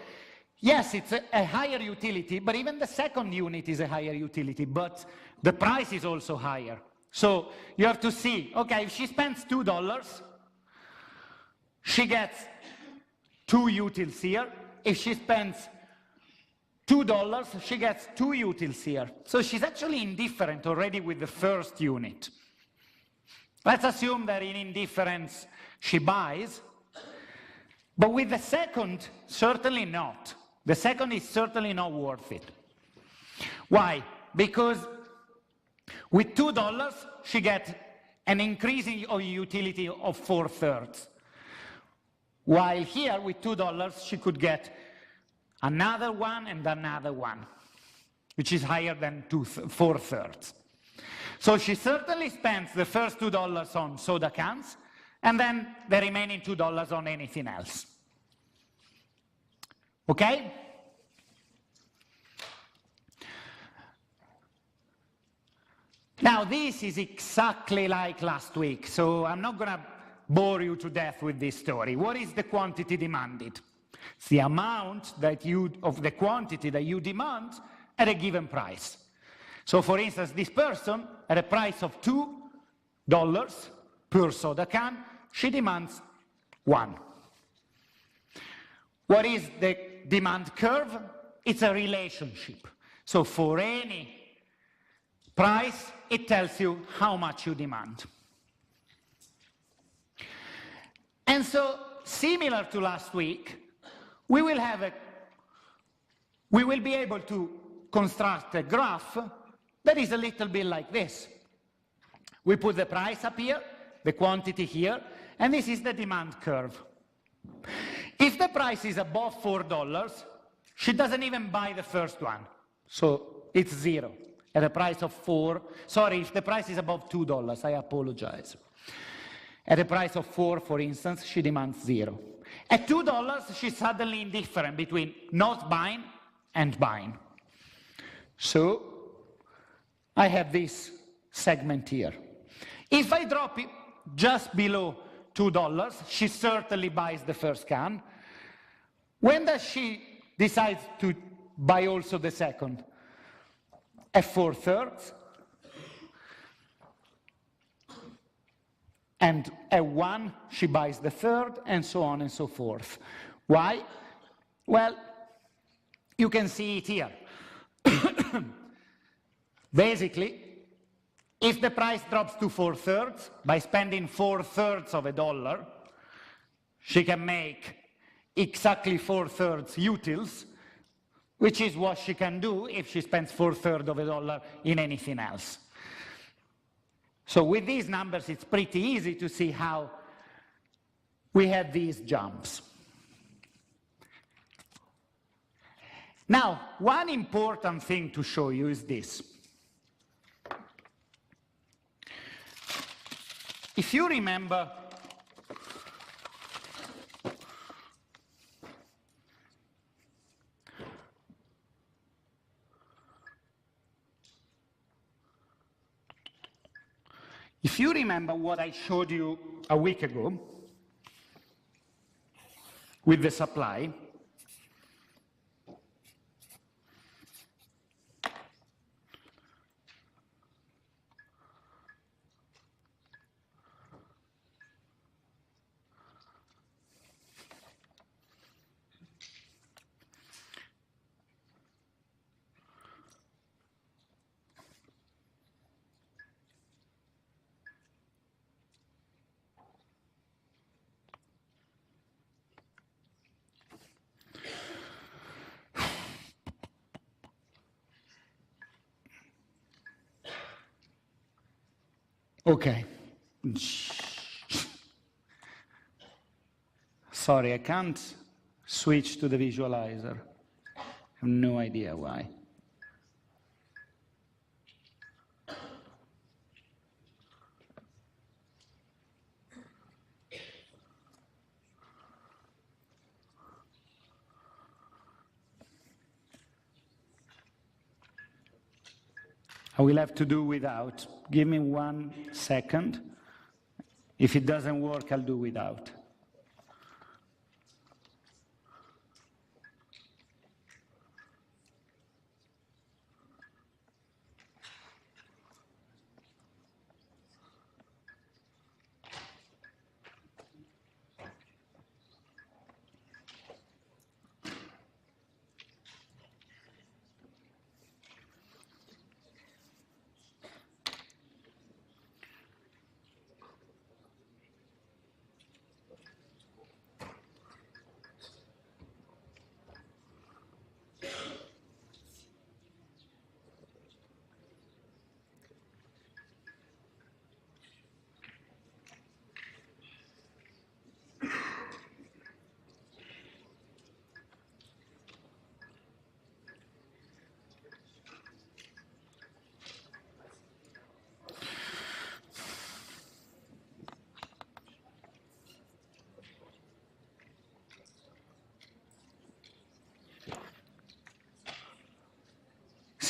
yes, it's a higher utility, but even the second unit is a higher utility, but the price is also higher. So you have to see, okay, if she spends $2, she gets 2 utils here. If she spends $2, she gets 2 utils here. So she's actually indifferent already with the first unit. Let's assume that in indifference she buys, but with the second, certainly not. The second is certainly not worth it. Why? Because with $2, she gets an increase in utility of 4/3. While here, with $2, she could get another one and another one, which is higher than 4/3. So she certainly spends the first $2 on soda cans, and then the remaining $2 on anything else. Okay? Now, this is exactly like last week, so I'm not going to bore you to death with this story. What is the quantity demanded? It's the amount of the quantity that you demand at a given price. So, for instance, this person, at a price of $2 per soda can, she demands 1. What is the demand curve? It's a relationship. So for any price, it tells you how much you demand. And so, similar to last week, we will be able to construct a graph that is a little bit like this. We put the price up here, the quantity here, and this is the demand curve. If the price is above $4, she doesn't even buy the first one, so it's 0. At a price of 4, sorry, if the price is above $2, I apologize. At a price of 4, for instance, she demands 0. At $2, she's suddenly indifferent between not buying and buying. So I have this segment here. If I drop it just below $2, she certainly buys the first can. When does she decide to buy also the second? At 4/3. And at 1, she buys the third, and so on and so forth. Why? Well, you can see it here. Basically, if the price drops to 4/3, by spending 4/3 of $1, she can make exactly 4/3 utils, which is what she can do if she spends 4/3 of $1 in anything else. So with these numbers, it's pretty easy to see how we had these jumps. Now, one important thing to show you is this. If you remember, what I showed you a week ago with the supply, okay. Sorry, I can't switch to the visualizer. I have no idea why. I will have to do without. Give me 1 second. If it doesn't work, I'll do without.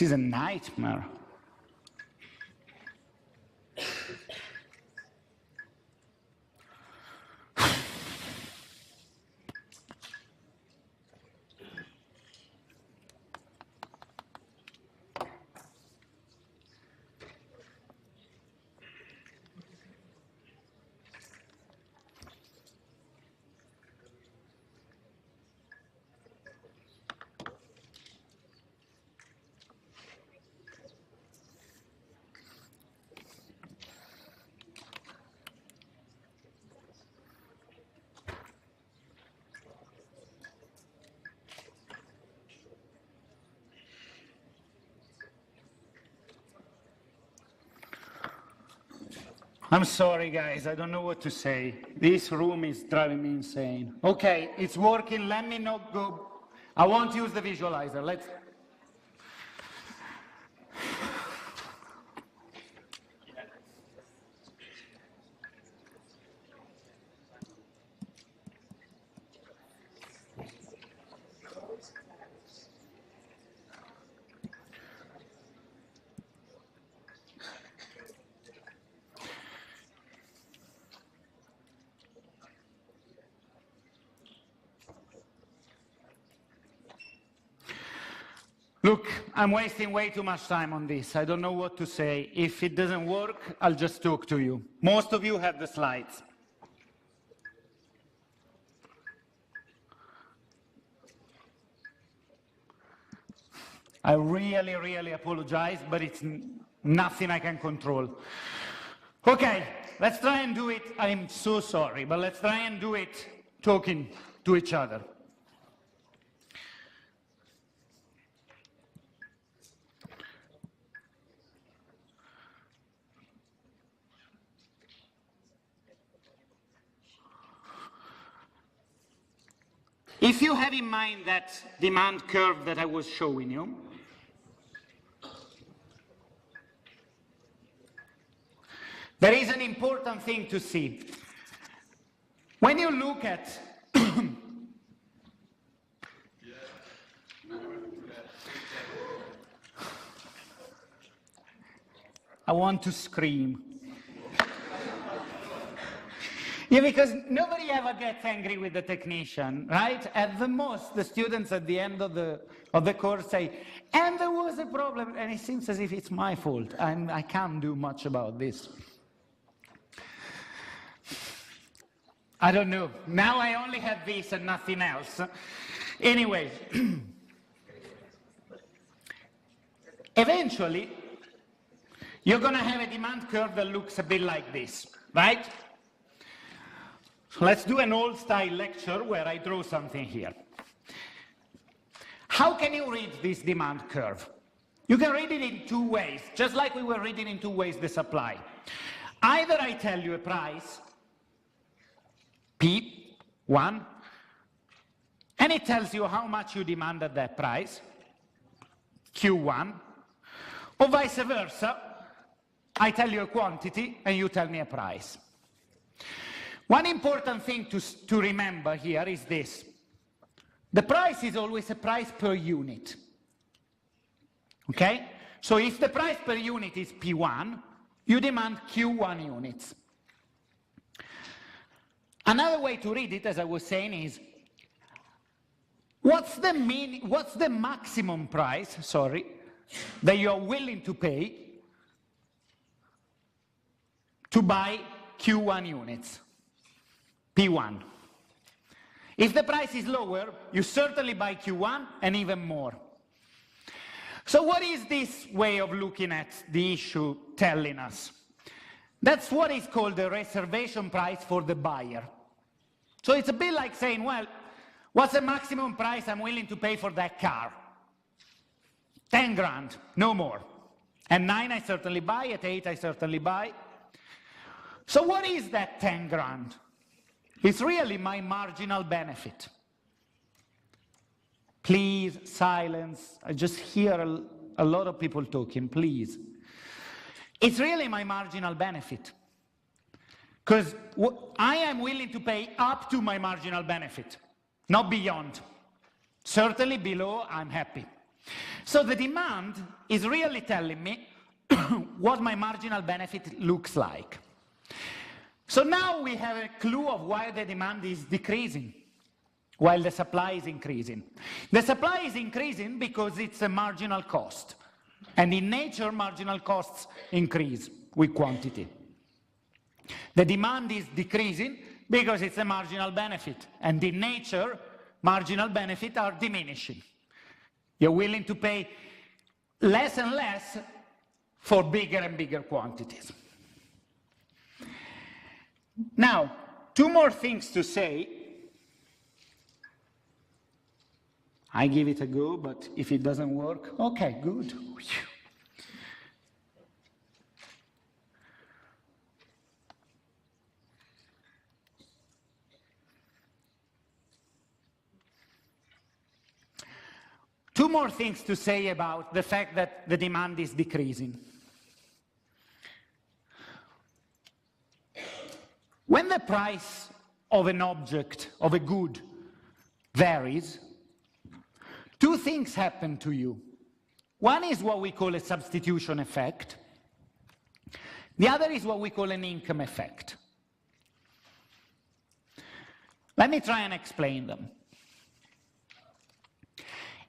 This is a nightmare. I'm sorry, guys, I don't know what to say. This room is driving me insane. Okay, it's working, let me not go. I won't use the visualizer, let's... Look, I'm wasting way too much time on this. I don't know what to say. If it doesn't work, I'll just talk to you. Most of you have the slides. I really, really apologize, but it's nothing I can control. Okay, let's try and do it. I'm so sorry, but let's try and do it talking to each other. If you have in mind that demand curve that I was showing you, there is an important thing to see. When you look at I want to scream. Yeah, because nobody ever gets angry with the technician, right? At the most, the students at the end of the course say, and there was a problem, and it seems as if it's my fault. I can't do much about this. I don't know. Now I only have this and nothing else. Anyway, eventually, you're going to have a demand curve that looks a bit like this, right? So let's do an old-style lecture where I draw something here. How can you read this demand curve? You can read it in two ways, just like we were reading in two ways the supply. Either I tell you a price, P1, and it tells you how much you demand at that price, Q1, or vice versa, I tell you a quantity and you tell me a price. One important thing to remember here is this. The price is always a price per unit. Okay? So if the price per unit is P1, you demand Q1 units. Another way to read it, as I was saying, is what's the maximum price, that you're willing to pay to buy Q1 units? P1. If the price is lower, you certainly buy Q1 and even more. So what is this way of looking at the issue telling us? That's what is called the reservation price for the buyer. So it's a bit like saying, well, what's the maximum price I'm willing to pay for that car? 10 grand, no more. At 9 I certainly buy, at 8 I certainly buy. So what is that 10 grand? It's really my marginal benefit. Please, silence. I just hear a lot of people talking, please. It's really my marginal benefit. Because I am willing to pay up to my marginal benefit, not beyond. Certainly below, I'm happy. So the demand is really telling me what my marginal benefit looks like. So now we have a clue of why the demand is decreasing, while the supply is increasing. The supply is increasing because it's a marginal cost. And in nature, marginal costs increase with quantity. The demand is decreasing because it's a marginal benefit. And in nature, marginal benefits are diminishing. You're willing to pay less and less for bigger and bigger quantities. Now, two more things to say. I give it a go, but if it doesn't work, okay, good. Two more things to say about the fact that the demand is decreasing. When the price of an object, of a good, varies, two things happen to you. One is what we call a substitution effect. The other is what we call an income effect. Let me try and explain them.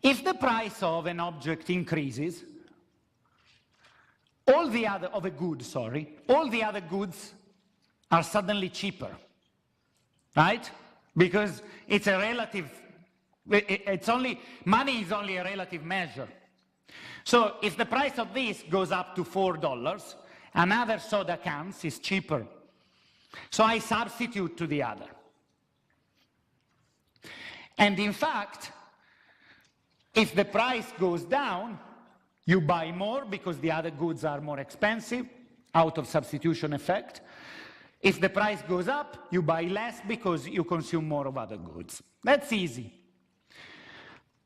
If the price of an object increases, all the other goods are suddenly cheaper, right? Because it's a relative, money is only a relative measure. So if the price of this goes up to $4, another soda cans is cheaper. So I substitute to the other. And in fact, if the price goes down, you buy more because the other goods are more expensive, out of substitution effect. If the price goes up, you buy less because you consume more of other goods. That's easy.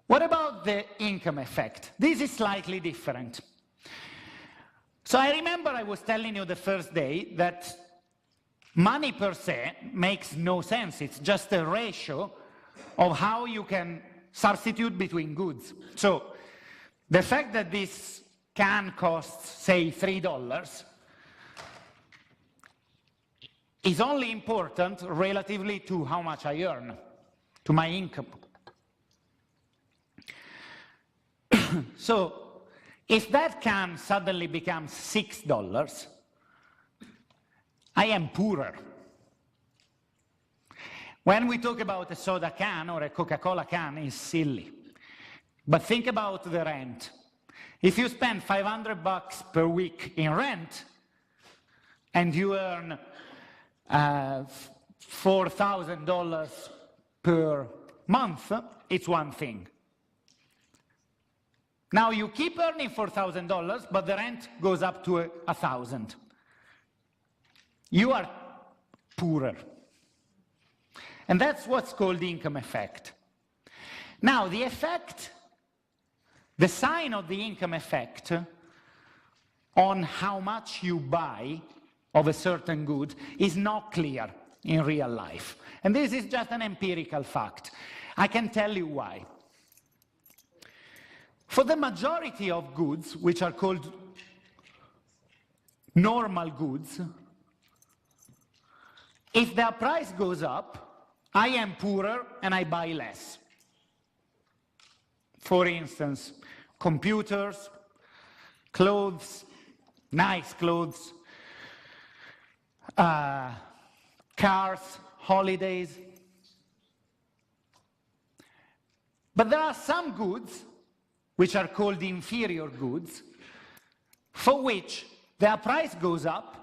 What about the income effect? This is slightly different. So I remember I was telling you the first day that money per se makes no sense. It's just a ratio of how you can substitute between goods. So the fact that this can costs, say, $3 is only important relatively to how much I earn, to my income. So if that can suddenly becomes $6, I am poorer. When we talk about a soda can or a Coca-Cola can, it's silly. But think about the rent. If you spend $500 per week in rent and you earn $4,000 per month, it's one thing. Now you keep earning $4,000, but the rent goes up to $1,000. You are poorer. And that's what's called the income effect. Now, the effect, the sign of the income effect on how much you buy of a certain good is not clear in real life. And this is just an empirical fact. I can tell you why. For the majority of goods, which are called normal goods, if their price goes up, I am poorer and I buy less. For instance, computers, clothes, nice clothes, cars, holidays. But there are some goods which are called inferior goods, for which their price goes up,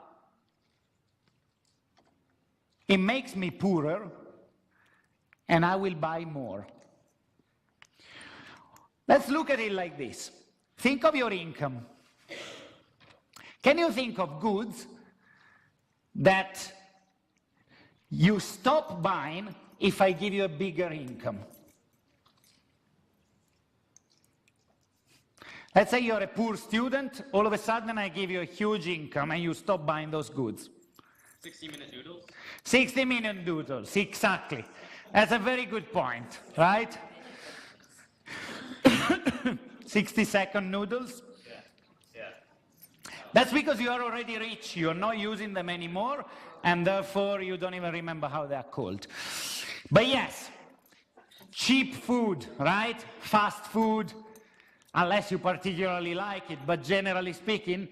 it makes me poorer, and I will buy more. Let's look at it like this. Think of your income. Can you think of goods that you stop buying if I give you a bigger income? Let's say you're a poor student, all of a sudden I give you a huge income and you stop buying those goods. 60-minute noodles? 60-minute noodles, exactly. That's a very good point, right? 60-second noodles? That's because you are already rich, you're not using them anymore, and therefore you don't even remember how they're called. But yes, cheap food, right? Fast food, unless you particularly like it, but generally speaking,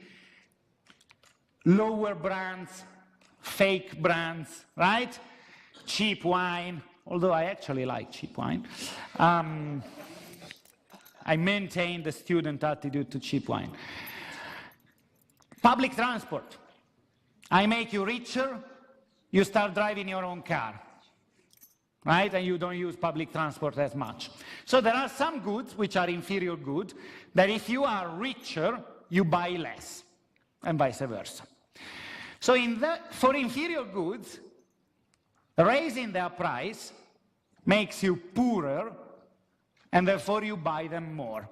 lower brands, fake brands, right? Cheap wine, although I actually like cheap wine. I maintain the student attitude to cheap wine. Public transport. I make you richer, you start driving your own car, right? And you don't use public transport as much. So there are some goods which are inferior goods that if you are richer, you buy less, and vice versa. So for inferior goods, raising their price makes you poorer, and therefore you buy them more,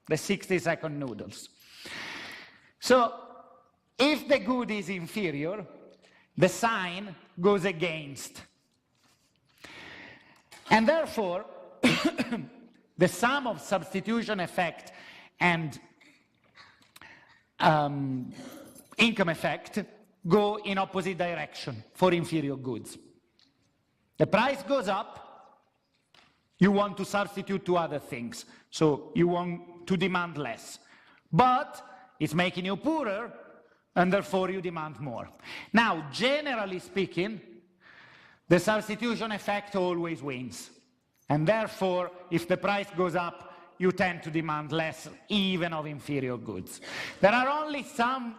the 60-second noodles. So if the good is inferior, the sign goes against. And therefore, the sum of substitution effect and income effect go in opposite direction for inferior goods. The price goes up, you want to substitute to other things, so you want to demand less. But it's making you poorer, and therefore you demand more. Now, generally speaking, the substitution effect always wins. And therefore, if the price goes up, you tend to demand less, even of inferior goods. There are only some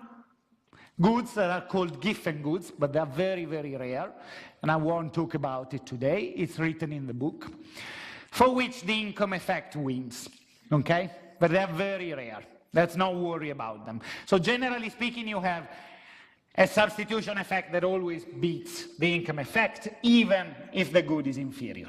goods that are called giffen goods, but they're very, very rare, and I won't talk about it today. It's written in the book, for which the income effect wins, okay? But they're very rare. Let's not worry about them. So generally speaking, you have a substitution effect that always beats the income effect, even if the good is inferior.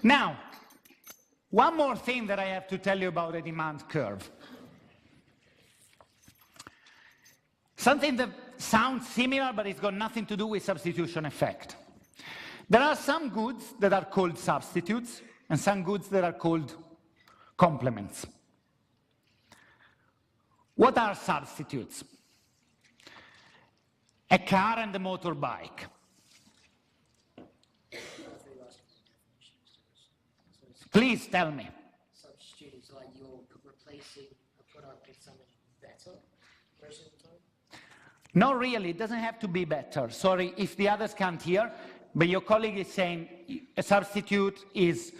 Now, one more thing that I have to tell you about the demand curve. Something that sounds similar, but it's got nothing to do with substitution effect. There are some goods that are called substitutes, and some goods that are called complements. What are substitutes? A car and a motorbike. Please tell me. Substitute is like you're replacing a product with something better most of the time? Not really, it doesn't have to be better. Sorry if the others can't hear, but your colleague is saying a substitute is,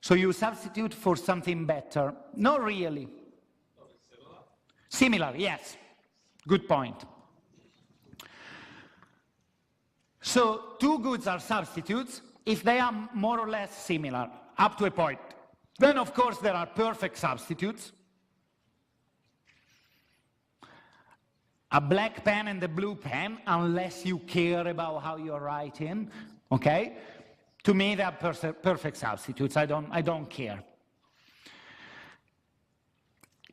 so you substitute for something better. Not really. Similar, yes. Good point. So two goods are substitutes if they are more or less similar, up to a point. Then, of course, there are perfect substitutes. A black pen and a blue pen, unless you care about how you're writing, okay? To me, they are perfect substitutes. I don't care.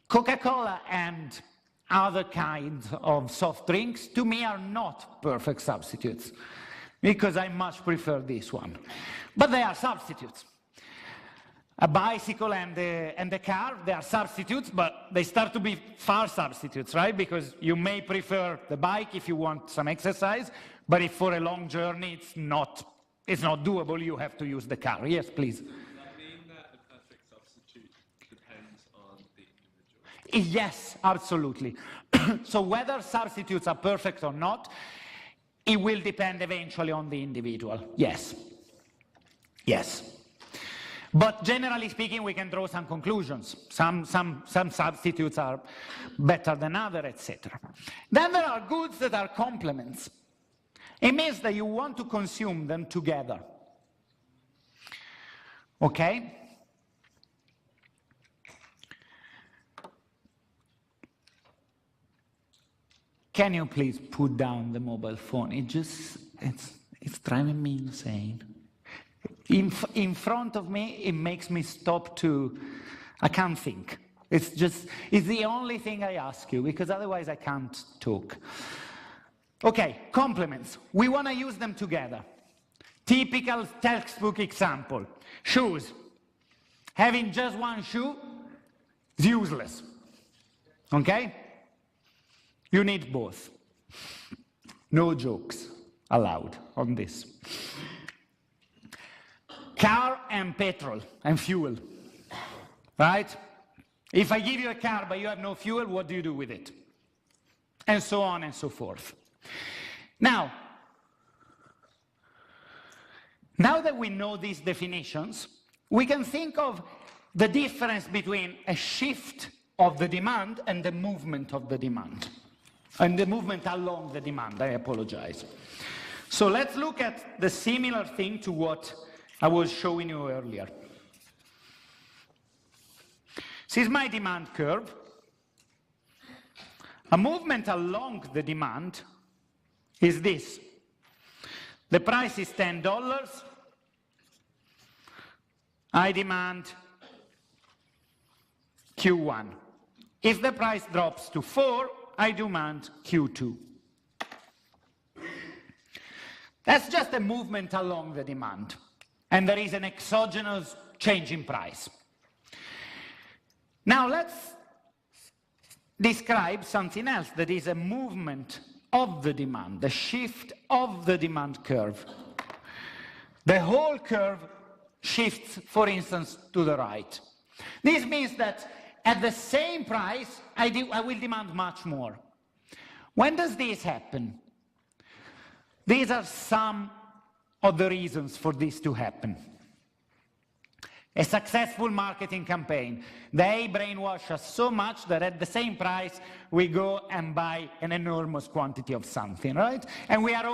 Coca-Cola and other kinds of soft drinks, to me, are not perfect substitutes, because I much prefer this one. But they are substitutes. A bicycle and a car, they are substitutes, but they start to be far substitutes, right? Because you may prefer the bike if you want some exercise, but if for a long journey it's not doable, you have to use the car. Yes, please. Does that mean that a perfect substitute depends on the individual? Yes, absolutely. So whether substitutes are perfect or not, it will depend eventually on the individual. Yes. Yes. But generally speaking, we can draw some conclusions. Some substitutes are better than others, etc. Then there are goods that are complements. It means that you want to consume them together. Okay? Can you please put down the mobile phone? It's driving me insane. in front of me, it makes me stop to, I can't think. It's the only thing I ask you, because otherwise I can't talk. Okay, complements. We want to use them together. Typical textbook example, shoes. Having just one shoe is useless, okay? You need both. No jokes allowed on this. Car and petrol and fuel, right? If I give you a car but you have no fuel, what do you do with it? And so on and so forth. Now that we know these definitions, we can think of the difference between a shift of the demand and the movement of the demand. And the movement along the demand, I apologize. So let's look at the similar thing to what I was showing you earlier. This is my demand curve. A movement along the demand is this. The price is $10. I demand Q1. If the price drops to 4, I demand Q2. That's just a movement along the demand. And there is an exogenous change in price. Now let's describe something else that is a movement of the demand, the shift of the demand curve. The whole curve shifts, for instance, to the right. This means that at the same price, I will demand much more. When does this happen? These are some of the reasons for this to happen. A successful marketing campaign. They brainwash us so much that at the same price, we go and buy an enormous quantity of something, right? And we are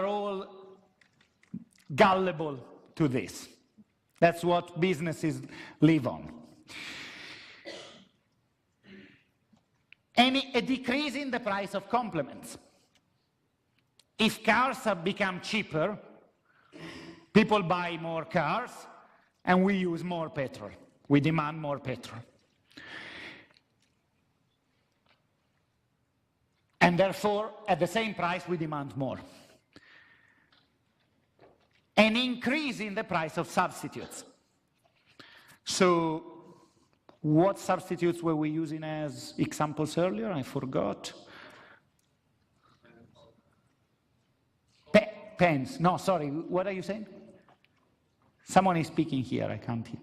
all gullible to this. That's what businesses live on. A decrease in the price of complements. If cars have become cheaper, people buy more cars, and we use more petrol. We demand more petrol. And therefore, at the same price, we demand more. An increase in the price of substitutes. So, what substitutes were we using as examples earlier? I forgot. Pens. No, sorry, what are you saying? Someone is speaking here, I can't hear.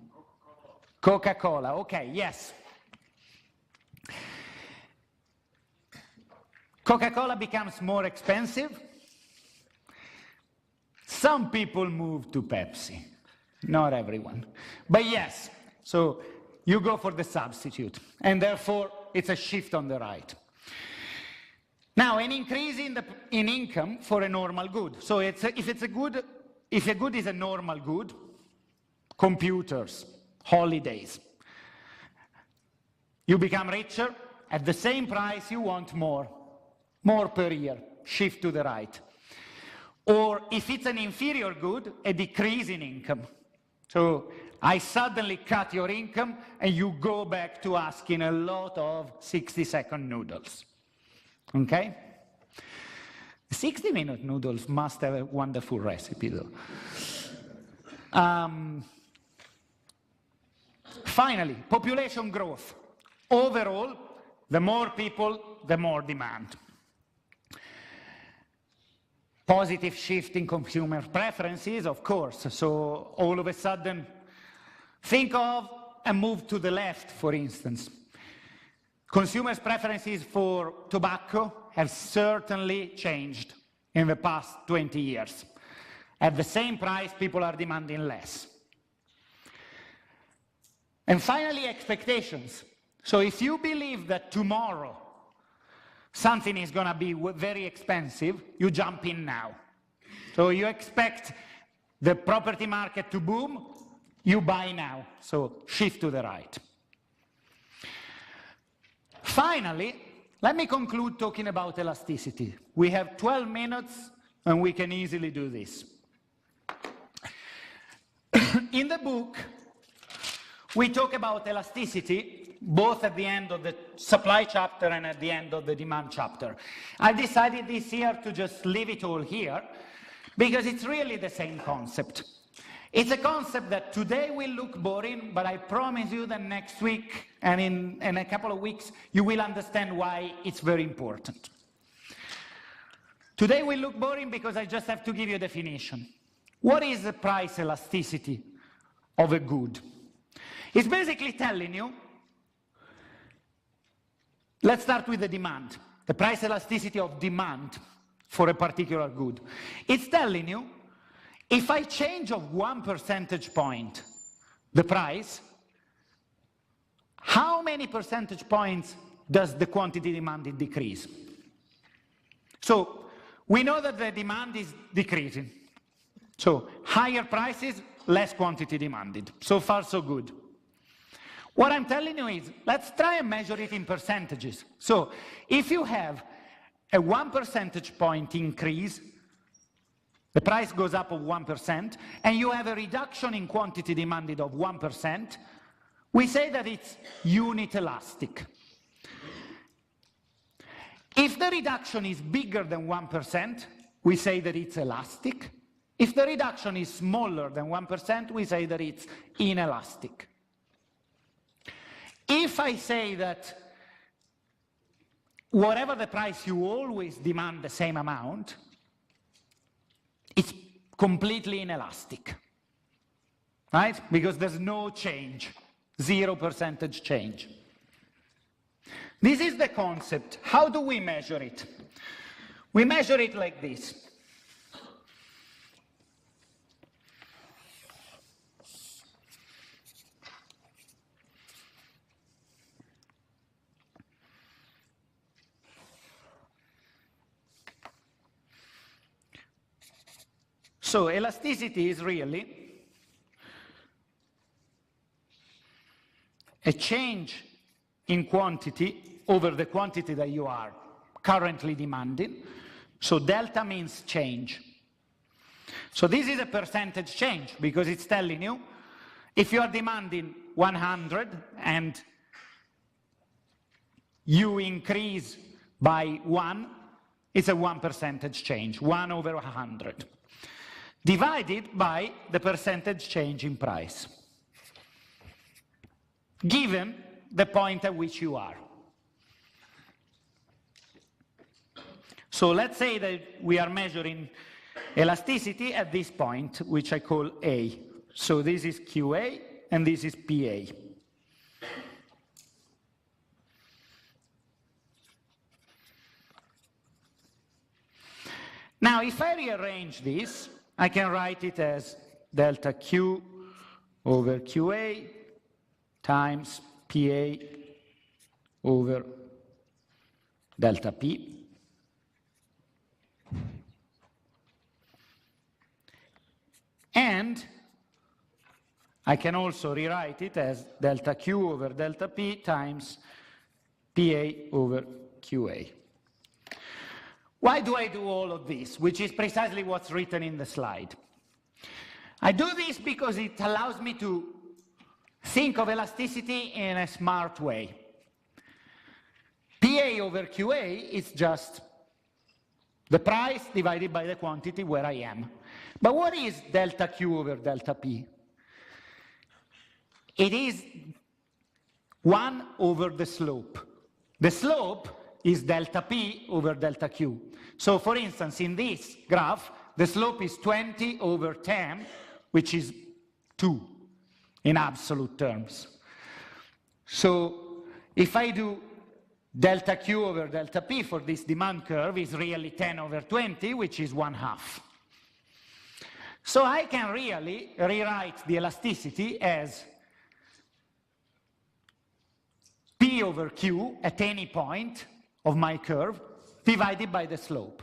Coca-Cola, okay, yes. Coca-Cola becomes more expensive. Some people move to Pepsi, not everyone. But yes, so you go for the substitute, and therefore it's a shift on the right. Now, an increase in income for a normal good. So if a good is a normal good, computers, holidays, you become richer, at the same price you want more per year, shift to the right. Or if it's an inferior good, a decrease in income. So I suddenly cut your income and you go back to asking a lot of 60-second noodles. Okay? 60-minute noodles must have a wonderful recipe, though. Finally, population growth. Overall, the more people, the more demand. Positive shift in consumer preferences, of course. So all of a sudden, think of a move to the left, for instance. Consumers' preferences for tobacco have certainly changed in the past 20 years. At the same price, people are demanding less. And finally, expectations. So if you believe that tomorrow something is going to be very expensive, you jump in now. So you expect the property market to boom, you buy now. So shift to the right. Finally, let me conclude talking about elasticity. We have 12 minutes and we can easily do this. in the book, we talk about elasticity, both at the end of the supply chapter and at the end of the demand chapter. I decided this year to just leave it all here, because it's really the same concept. It's a concept that today will look boring, but I promise you that next week and in a couple of weeks, you will understand why it's very important. Today will look boring because I just have to give you a definition. What is the price elasticity of a good? It's basically telling you, let's start with the demand, the price elasticity of demand for a particular good. It's telling you, if I change of 1 percentage point the price, how many percentage points does the quantity demanded decrease? So we know that the demand is decreasing. So higher prices, less quantity demanded. So far, so good. What I'm telling you is, let's try and measure it in percentages. So if you have a 1 percentage point increase, the price goes up of 1%, and you have a reduction in quantity demanded of 1%, we say that it's unit elastic. If the reduction is bigger than 1%, we say that it's elastic. If the reduction is smaller than 1%, we say that it's inelastic. If I say that whatever the price, you always demand the same amount, it's completely inelastic, right? Because there's no change, 0% change. This is the concept. How do we measure it? We measure it like this. So elasticity is really a change in quantity over the quantity that you are currently demanding. So delta means change. So this is a percentage change, because it's telling you if you are demanding 100 and you increase by 1, it's a 1% change, 1 over 100. Divided by the percentage change in price, given the point at which you are. So let's say that we are measuring elasticity at this point, which I call A. So this is QA and this is PA. Now, if I rearrange this, I can write it as delta Q over QA times PA over delta P. And I can also rewrite it as delta Q over delta P times PA over QA. Why do I do all of this, which is precisely what's written in the slide? I do this because it allows me to think of elasticity in a smart way. PA over QA is just the price divided by the quantity where I am. But what is delta Q over delta P? It is 1 over the slope. The slope is delta P over delta Q. So for instance, in this graph, the slope is 20 over 10, which is 2 in absolute terms. So if I do delta Q over delta P for this demand curve, is really 10 over 20, which is 1/2. So I can really rewrite the elasticity as P over Q at any point of my curve divided by the slope.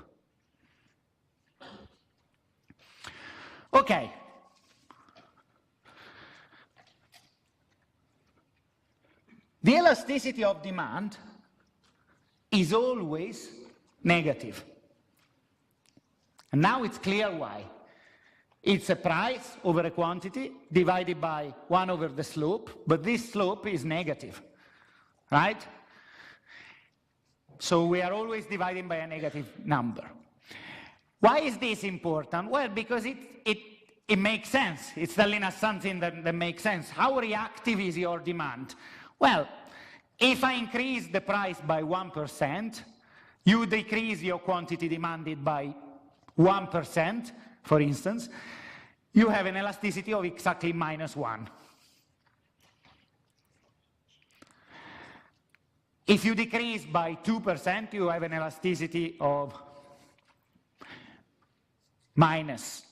Okay. The elasticity of demand is always negative. And now it's clear why. It's a price over a quantity divided by 1 over the slope, but this slope is negative, right? So we are always dividing by a negative number. Why is this important? Well, because it makes sense. It's telling us something that makes sense. How reactive is your demand? Well, if I increase the price by 1%, you decrease your quantity demanded by 1%, for instance, you have an elasticity of exactly -1. If you decrease by 2%, you have an elasticity of -2,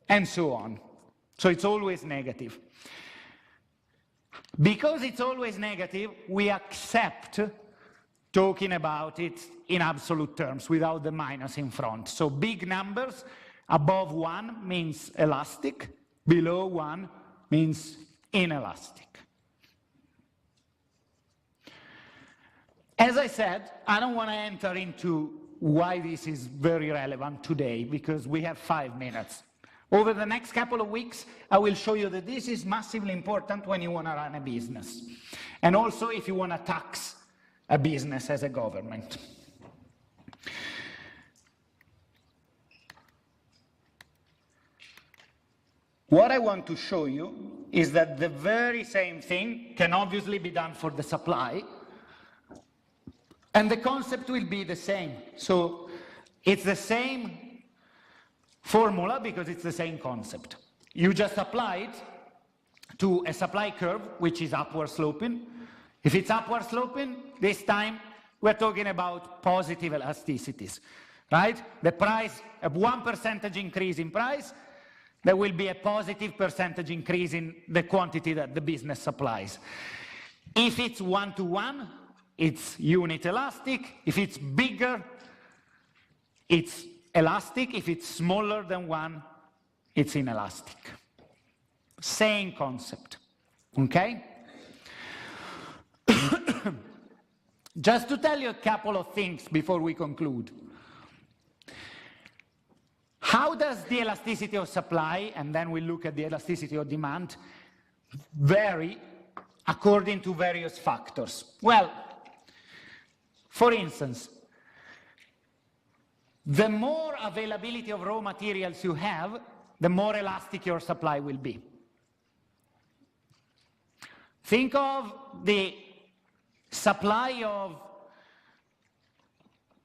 and so on. So it's always negative. Because it's always negative, we accept talking about it in absolute terms without the minus in front. So big numbers above 1 means elastic, below 1 means inelastic. As I said, I don't want to enter into why this is very relevant today, because we have 5 minutes. Over the next couple of weeks, I will show you that this is massively important when you want to run a business, and also if you want to tax a business as a government. What I want to show you is that the very same thing can obviously be done for the supply, and the concept will be the same. So it's the same formula because it's the same concept. You just apply it to a supply curve which is upward sloping. If it's upward sloping, this time we're talking about positive elasticities, right? The price, a 1% increase in price, there will be a positive percentage increase in the quantity that the business supplies. If it's 1-to-1, it's unit elastic. If it's bigger, it's elastic. If it's smaller than 1, it's inelastic. Same concept, okay? Just to tell you a couple of things before we conclude. How does the elasticity of supply, and then we look at the elasticity of demand, vary according to various factors? Well, for instance, the more availability of raw materials you have, the more elastic your supply will be. Think of the supply of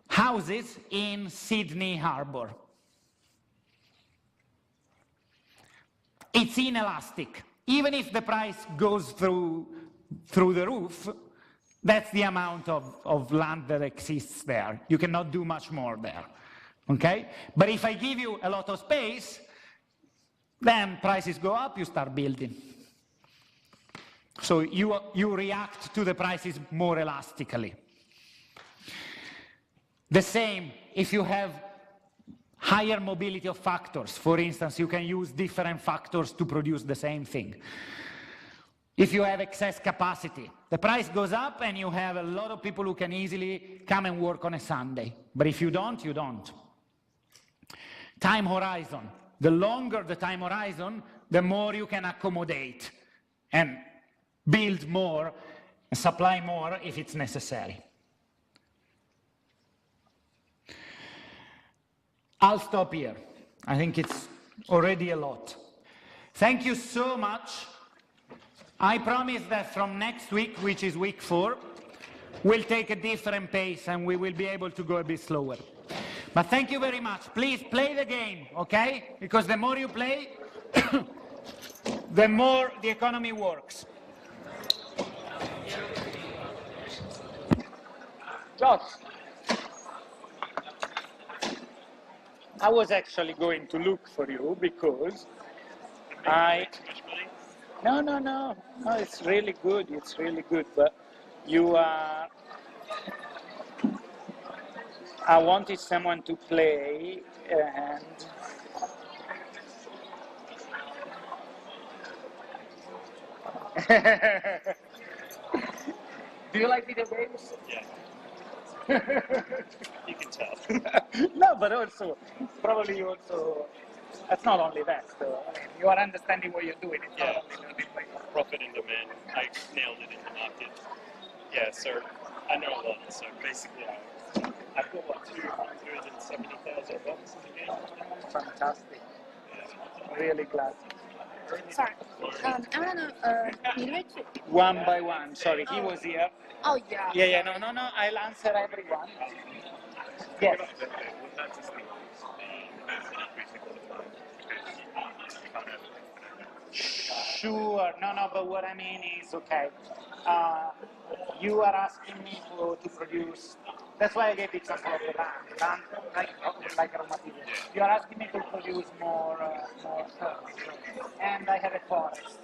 houses in Sydney Harbour. It's inelastic. Even if the price goes through the roof, that's the amount of land that exists there. You cannot do much more there, okay? But if I give you a lot of space, then prices go up, you start building. So you react to the prices more elastically. The same if you have higher mobility of factors. For instance, you can use different factors to produce the same thing. If you have excess capacity, the price goes up and you have a lot of people who can easily come and work on a Sunday. But if you don't, you don't. Time horizon. The longer the time horizon, the more you can accommodate and build more and supply more if it's necessary. I'll stop here. I think it's already a lot. Thank you so much. I promise that from next week, which is week 4, we'll take a different pace and we will be able to go a bit slower. But thank you very much. Please play the game, okay? Because the more you play, the more the economy works. Josh, I was actually going to look for you because No, it's really good, but you are... I wanted someone to play, and... Do you like video games? Yeah. You can tell. No, but also, probably you also, that's not only that, though. I mean, you are understanding what you're doing. It's Yeah. not only learning by yourself. Profit and demand. I nailed it in the market. Yeah, so I know a lot. So basically, I've got what, $270,000 in the game. Fantastic. Really glad. Sorry. I want to know, Midwich? One by one. Sorry, he was here. Oh, yeah. Yeah, no, I'll answer everyone. Yes. Sure. No, but what I mean is, okay, you are asking me to produce, that's why I gave the example of the land like raw material. You are asking me to produce more crops, and I have a forest.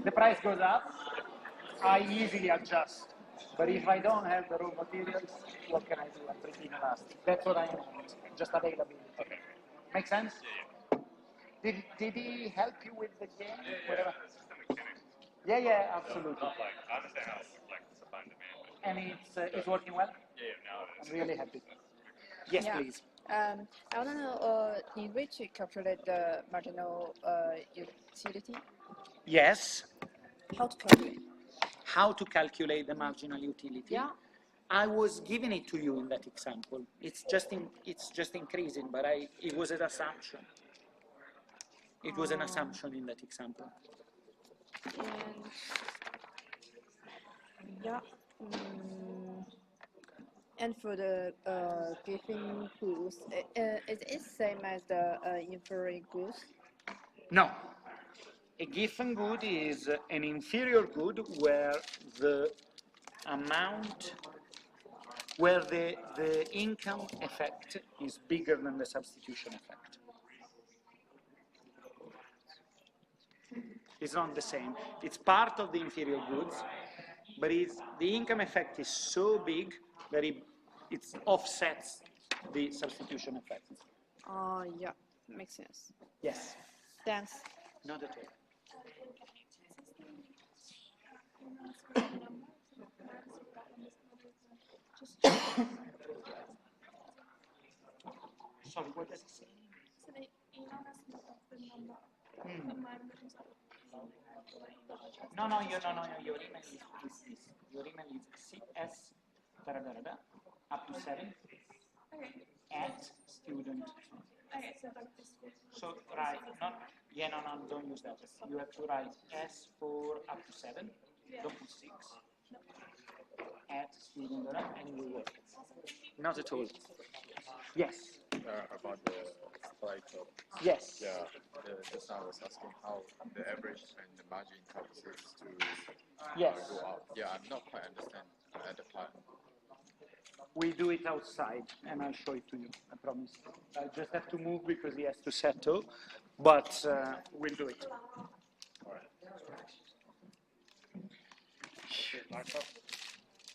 The price goes up, I easily adjust. But if I don't have the raw materials, what can I do? I'm pretty inelastic. That's what I want, just availability. Okay. Make sense? Did he help you with the game? Whatever. It's just a mechanic. Yeah, absolutely. Not like, I understand how like supply and demand, but And it's working well? yeah, now it is. I'm really happy. Yes, Yeah. please. I want to know, in which you calculate the marginal utility? Yes. How to calculate? How to calculate the marginal utility? Yeah. I was giving it to you in that example. It's just increasing, but it was an assumption. It was an assumption in that example. And yeah. And for the giving goods, is it same as the inferior goods? No. A given good is an inferior good where the amount, where the income effect is bigger than the substitution effect. It's not the same. It's part of the inferior goods, but the income effect is so big that it offsets the substitution effect. Yeah, makes sense. Yes. Thanks. Not at all. Sorry, what does it say? So the email has not the number. The mine is No, your email is this. Your email is cs up to 7 Okay. at student. Okay, so like this is So write don't use that. You have to write S for up to 7, don't put 6. At student and it will work. Not at all. Yes. About the supply job. Yes. Yeah, just now I was asking how the average and the margin calculates to Yes. go up. Yeah, I'm not quite understand at the part. We do it outside, and I'll show it to you, I promise. I just have to move because he has to settle, but we'll do it.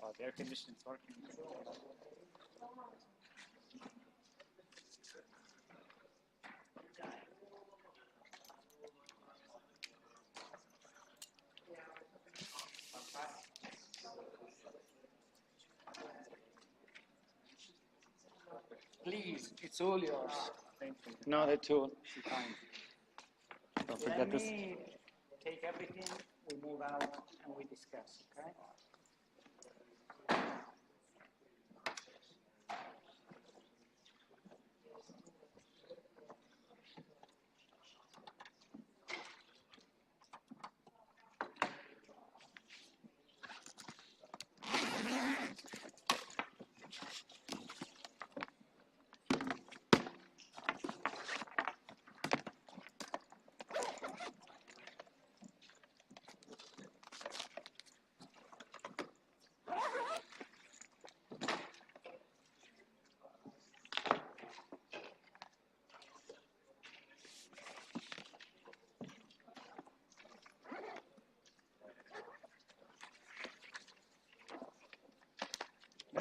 Oh, the air conditioning's working. Please, it's all yours. Thank you. Not at all. Don't Let forget this. me take everything, we move out, and we discuss, okay?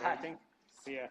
I think, see ya.